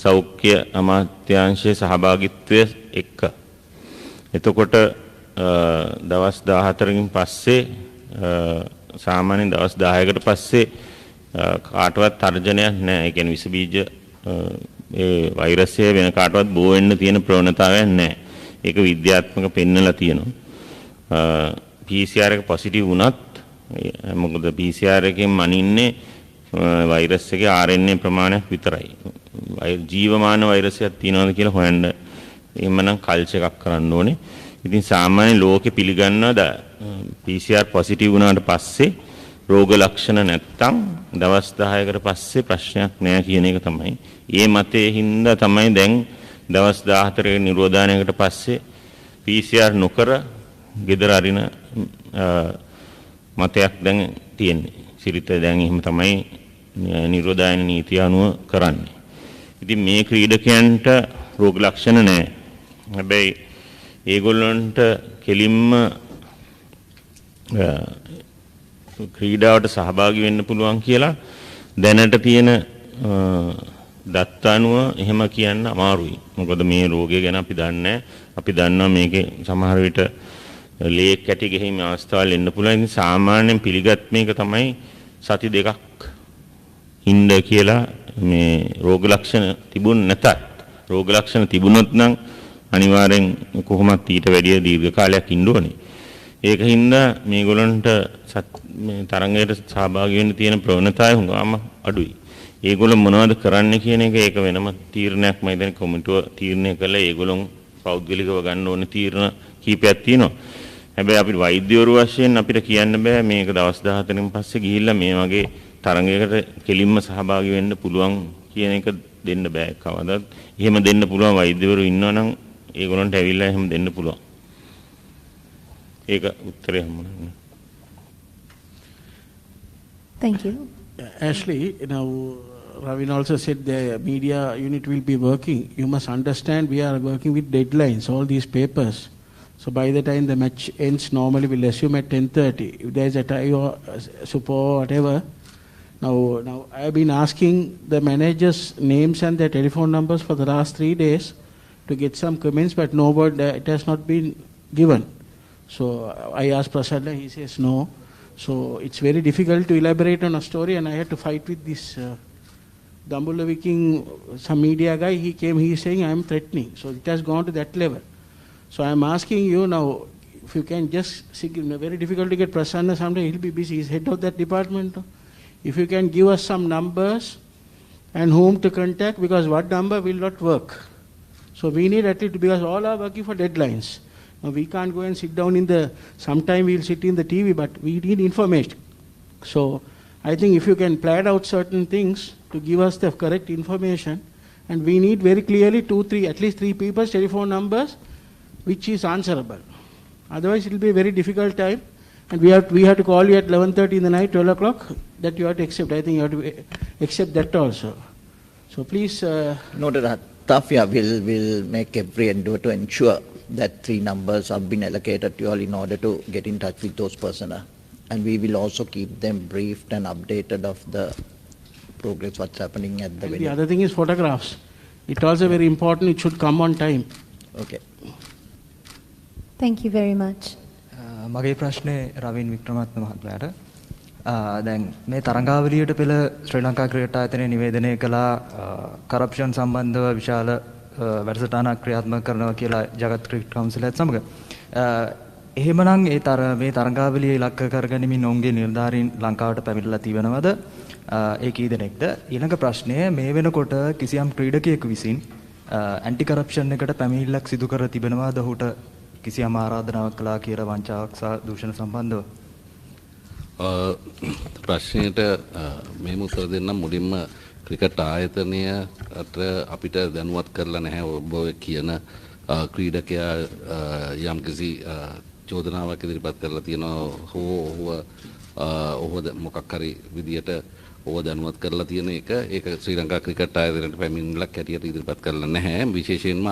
සෞඛ්‍ය අමාත්‍යාංශයේ සහභාගීත්වය එක්ක. එතකොට දවස් 14කින් පස්සේ සාමාන්‍යයෙන් දවස් 10කට පස්සේ කාටවත් තර්ජනයක් නැහැ. ඒ කියන්නේ විස බීජ ඒ වෛරසය වෙන කාටවත් බෝ වෙන්න තියෙන ප්‍රවණතාවයක් නැහැ. ඒක විද්‍යාත්මක පෙන්නලා තියෙනවා. PCR එක පොසිටිව් වුණත් මොකද PCR එකෙන් මනින්නේ වෛරස් එකේ RNA ප්‍රමාණයක් විතරයි. ජීවමාන වෛරසයක් තියෙනවද කියලා හොයන්න එහෙමනම් කල්චර් එකක් කරන්න ඕනේ. ඉතින් සාමාන්‍ය ලෝකෙ පිළිගන්නවා PCR පොසිටිව් වුණාට පස්සේ රෝග ලක්ෂණ නැත්තම් දවස් 10කට පස්සේ ප්‍රශ්නයක් නෑ කියන එක තමයි. ඒ මතයේ හින්දා තමයි දැන් දවස් 14ක නිරෝධායනයකට පස්සේ PCR නොකර ගෙදර අරින මතයක් දැන් තියෙන්නේ. සිරිත දැන් එහෙම තමයි නිරෝධායන නීතිය අනුව කරන්නේ. ඉතින් මේ ක්‍රීඩකයන්ට රෝග ලක්ෂණ නැහැ. හැබැයි ඒගොල්ලන්ට කෙලින්ම ක්‍රීඩාවට සහභාගී වෙන්න පුළුවන් කියලා දැනට තියෙන දත්ත අනුව එහෙම කියන්න අමාරුයි. මොකද මේ රෝගය ගැන අපි දන්නේ නැහැ. අපි දන්නවා මේකේ සමහර විට ලේ කැටි ගෙහිම අවස්ථාවල් එන්න පුළුවන්. ඉතින් සාමාන්‍යයෙන් පිළිගත් මේක තමයි සති දෙකක් හින්ද කියලා මේ රෝග ලක්ෂණ තිබුණ නැතත් රෝග ලක්ෂණ තිබුණොත් නම් අනිවාර්යෙන් කොහොමත් ඊට වැඩිය දීර්ඝ කාලයක් ඉන්න ඕනේ. ඒක හින්දා මේගොල්ලන්ට මේ තරංගයට සහභාගී වෙන්න තියෙන ප්‍රවණතාවය හුඟාම අඩුයි. ඒගොල්ලෝ මොනවද කරන්න කියන එක ඒක වෙනම තීරණයක් මම හිතන්නේ කොමිටුව තීරණය කළා. ඒගොල්ලොන් පෞද්ගලිකව ගන්න ඕනේ තීරණ කීපයක් තියෙනවා. හැබැයි අපි වෛද්‍යවරු වශයෙන් අපිට කියන්න බෑ මේක දවස් 14කින් පස්සේ ගිහිල්ලා මේ වගේ තරඟයකට කෙලින්ම සහභාගී වෙන්න පුළුවන් කියන එක දෙන්න බෑ කවදාවත්. එහෙම දෙන්න පුළුවන් වෛද්‍යවරු ඉන්නවනම් ඒගොල්ලන්ට ඇවිල්ලා එහෙම දෙන්න පුළුවන්. ඒක උත්තරය හම්බුනේ. Thank you. Ashley, now Ravin also said the media unit will be working. You must understand we are working with deadlines, all these papers. So by the time the match ends, normally we'll assume at 10:30. If there's a tie or super or whatever, now I have been asking the managers' names and their telephone numbers for the last 3 days to get some comments, but no word, it has not been given. So I asked Prasadna, he says no. So it's very difficult to elaborate on a story, and I had to fight with this Dambula King, some media guy. He came, he is saying I am threatening. So it has gone to that level. So I am asking you now, if you can just see, very difficult to get Prasanna someday, he'll be busy, he's head of that department. If you can give us some numbers and whom to contact, because what number will not work. So we need at least, because all are working for deadlines. Now we can't go and sit down in the, sometime we'll sit in the TV, but we need information. So I think if you can plan out certain things to give us the correct information, and we need very clearly 2, 3, at least 3 people's telephone numbers, which is answerable. Otherwise it will be a very difficult time, and we have to call you at 11:30 in the night, 12 o'clock, that you have to accept. I think you have to accept that also. So please... Noted that. Tafia will make every endeavor to ensure that 3 numbers have been allocated to you all in order to get in touch with those persons. And we will also keep them briefed and updated of the progress, what's happening at the venue. The other thing is photographs. It's also very important, it should come on time. Okay. Thank you very much. මගේ ප්‍රශ්නේ රවින් වික්‍රමරත්න මහත්මයාට. දැන් මේ තරඟාවලියට පෙළ ශ්‍රී Lanka cricket ආයතනය නිවේදනය කළා corruption සම්බන්ධව විශාල වැඩසටහනක් ක්‍රියාත්මක කරනවා කියලා ජගත් ක්‍රිකට් කවුන්සිලයත් සමග. එහෙමනම් මේ තරඟාවලිය ඉලක්ක කරගනිමින් ඔවුන්ගේ නිලධාරීන් ලංකාවට පැමිණලා තිබෙනවද? ඒ කී දෙනෙක්ද? ඊළඟ ප්‍රශ්නය මේ වෙනකොට කිසියම් ක්‍රීඩකයෙකු විසින් ඇන්ටි කරප්ෂන් එකට පැමිණිල්ලක් සිදු කර තිබෙනවද ඔහුට කිසියම් ආරාධනාවක් කළා කියලා වංචාවක් සහ දූෂණ සම්බන්ධව? ප්‍රශ්නයට මෙහෙම උත්තර දෙන්නම්. මුලින්ම ක්‍රිකට් ආයතනයට අපිට දැනුවත් කරලා නැහැ ඔබ කියන ක්‍රීඩකයා යම්කිසි චෝදනාවක් ඉදිරිපත් කරලා තියෙනවා ඔහු මොකක් හරි විදියට ඔහු දැනුවත් කරලා තියෙන එක. ඒක ශ්‍රී ලංකා ක්‍රිකට් ආයතනයට පැමිණිල්ලක් හැටියට ඉදිරිපත් කරලා නැහැ. විශේෂයෙන්ම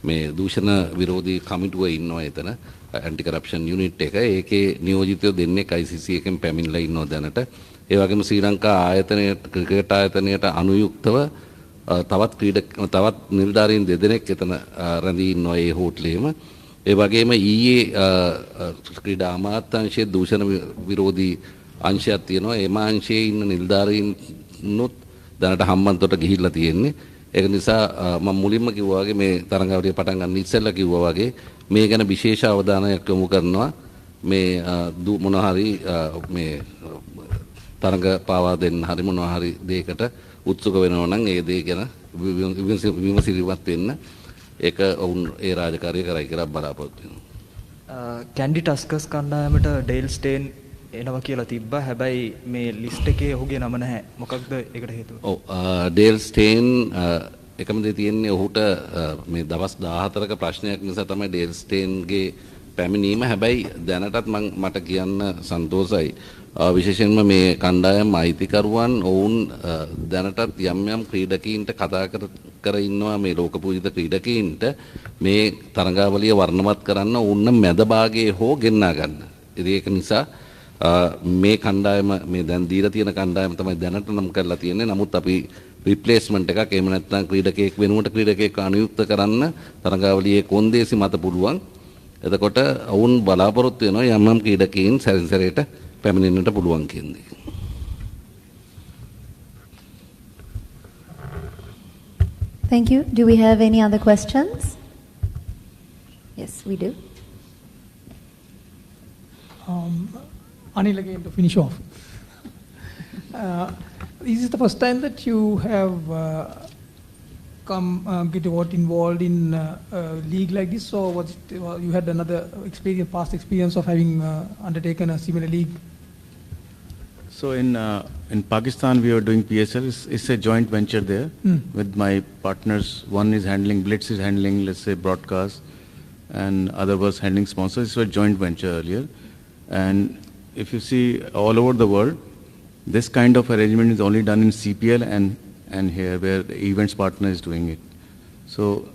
මේ දූෂණ විරෝධී කමිටුව ඉන්නවා එතන ඇන්ටි කරප්ෂන් යුනිට් එක. ඒකේ නියෝජිතයෝ දෙන්නෙක් ICC එකෙන් පැමිණලා ඉන්නවා දැනට. ඒ වගේම ශ්‍රී ලංකා ආයතනයට ක්‍රිකට් ආයතනයට අනුයුක්තව තවත් නිලධාරීන් 2 දෙනෙක් එතන රැඳී ඉන්නවා ඒ හෝටලෙම. ඒ වගේම ඊයේ ක්‍රීඩා අමාත්‍යාංශයේ දූෂණ විරෝධී අංශයක් තියෙනවා. ඒ අංශයේ ඉන්න නිලධාරීන්නුත් දැනට හම්බන්තොට ගිහිල්ලා තියෙන්නේ. ඒක නිසා මම මුලින්ම කිව්වා වගේ මේ තරඟාවලිය පටන් ගන්න ඉස්සෙල්ලා කිව්වා වගේ මේ ගැන විශේෂ අවධානයක් යොමු කරනවා. මේ මොනවා හරි මේ තරඟ පාවා දෙන්න හරි මොනවා හරි දෙයකට උත්සුක වෙනවා නම් ඒ දේ ගැන විමසිලිමත් වෙන්න ඒක වුන් ඒ රාජකාරිය කරයි කියලා බලාපොරොත්තු වෙනවා. කැන්ඩි ටස්කර්ස් කණ්ඩායමට ඩේල් ස්ටේන් එනවා කියලා තිබ්බා. හැබැයි මේ ලිස්ට් එකේ ඔහුගේ නම නැහැ. මොකක්ද ඒකට හේතුව? ඔව් ඩේල් ස්ටේන් එකම දේ තියෙන්නේ ඔහුට මේ දවස් 14ක ප්‍රශ්නයක් නිසා තමයි ඩේල් ස්ටේන්ගේ පැමිණීම. හැබැයි දැනටත් මට කියන්න සන්තෝෂයි. විශේෂයෙන්ම මේ කණ්ඩායම් අයිතිකරුවන් ඔවුන් දැනටත් යම් ක්‍රීඩකීන්ට කතා කර ඉන්නවා මේ ලෝක පූජිත ක්‍රීඩකීන්ට මේ තරඟාවලිය වර්ණවත් කරන්න ඔවුන් මැද භාගයේ හෝ ගෙන්නා ගන්න. ඉතින් ඒක නිසා මේ කණ්ඩායම මේ දැන් දීලා තියෙන කණ්ඩායම තමයි දැනට නම් කරලා තියෙන්නේ. නමුත් අපි රිප්ලේස්මන්ට් එකක් එහෙම නැත්නම් ක්‍රීඩකයෙක් වෙනුවට ක්‍රීඩකයෙක් අනුයුක්ත කරන්න තරඟාවලියේ කොන්දේසි මත පුළුවන්. එතකොට ඔවුන් බලාපොරොත්තු වෙනවා යම් ක්‍රීඩකීන් සැරින් සැරේට පැමිණෙන්නට පුළුවන් කියන්නේ. Thank you. Do we have any other questions? Yes, we do. Anil, again to finish off. Is this the first time that you have got involved in a league like this, or was it, you had another past experience of having undertaken a similar league? So in Pakistan, we are doing PSL. It's a joint venture there with my partners. One is handling, Blitz is handling, let's say, broadcast, and other was handling sponsors. It's a joint venture earlier. And if you see all over the world, this kind of arrangement is only done in CPL and here, where the events partner is doing it. So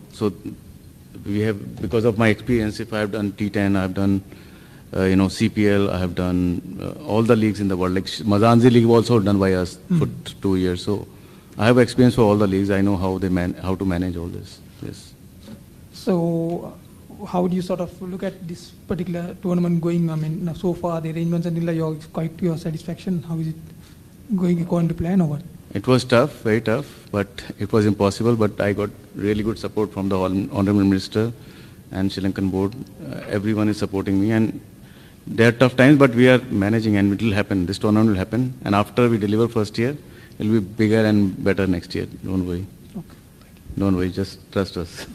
we have, because of my experience, if I have done T10, I have done CPL, I have done all the leagues in the world. Like Madan league was also done by us for 2 years. So I have experience for all the leagues. I know how to manage all this. Yes. So how do you sort of look at this particular tournament going? I mean, so far the arrangements and your satisfaction. How is it going according to plan or what? It was tough, very tough, but it was impossible. But I got really good support from the Honorable Minister and Sri Lankan board. Everyone is supporting me, and there are tough times, but we are managing, and it will happen. This tournament will happen, and after we deliver first year, it will be bigger and better next year. Don't worry. Okay. Don't worry, just trust us.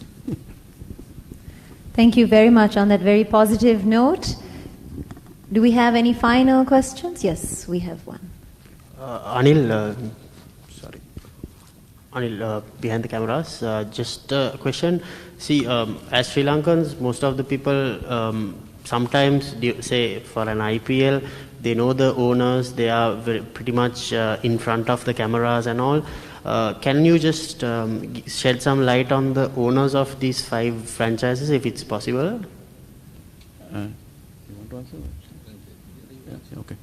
Thank you very much on that very positive note. Do we have any final questions? Yes, we have one. Anil, behind the cameras, just a question. See, as Sri Lankans, most of the people sometimes, say for an IPL, they know the owners, they are pretty much in front of the cameras and all. Can you just shed some light on the owners of these 5 franchises, if it's possible? You want to answer? Yeah, okay.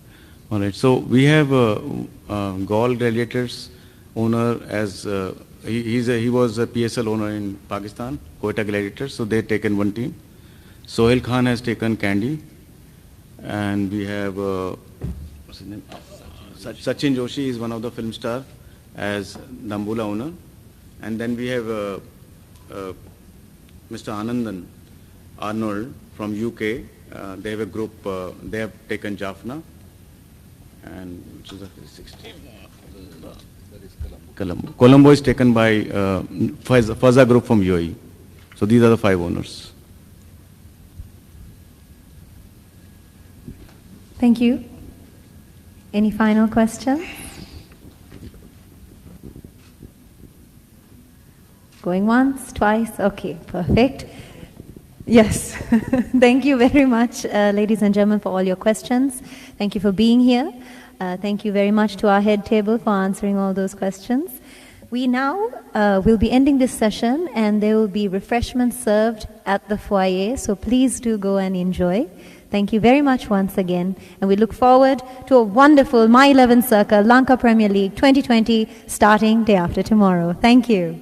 All right. So we have Gaul Gladiators owner as he was a PSL owner in Pakistan, Quetta Gladiators. So they've taken one team. Sohail Khan has taken Candy, and we have what's his name? Sachin Joshi is one of the film star as Dambula owner, and then we have Mr. Anandan Arnold from UK. They have a group. They have taken Jaffna, and which is the 16. Colombo is taken by Faza Group from UAE. So these are the 5 owners. Thank you. Any final questions? Going once, twice? Okay, perfect. Yes. Thank you very much, ladies and gentlemen, for all your questions. Thank you for being here. Thank you very much to our head table for answering all those questions. We now will be ending this session, and there will be refreshments served at the foyer, so please do go and enjoy. Thank you very much once again, and we look forward to a wonderful My 11 Circa Lanka Premier League 2020 starting day after tomorrow. Thank you.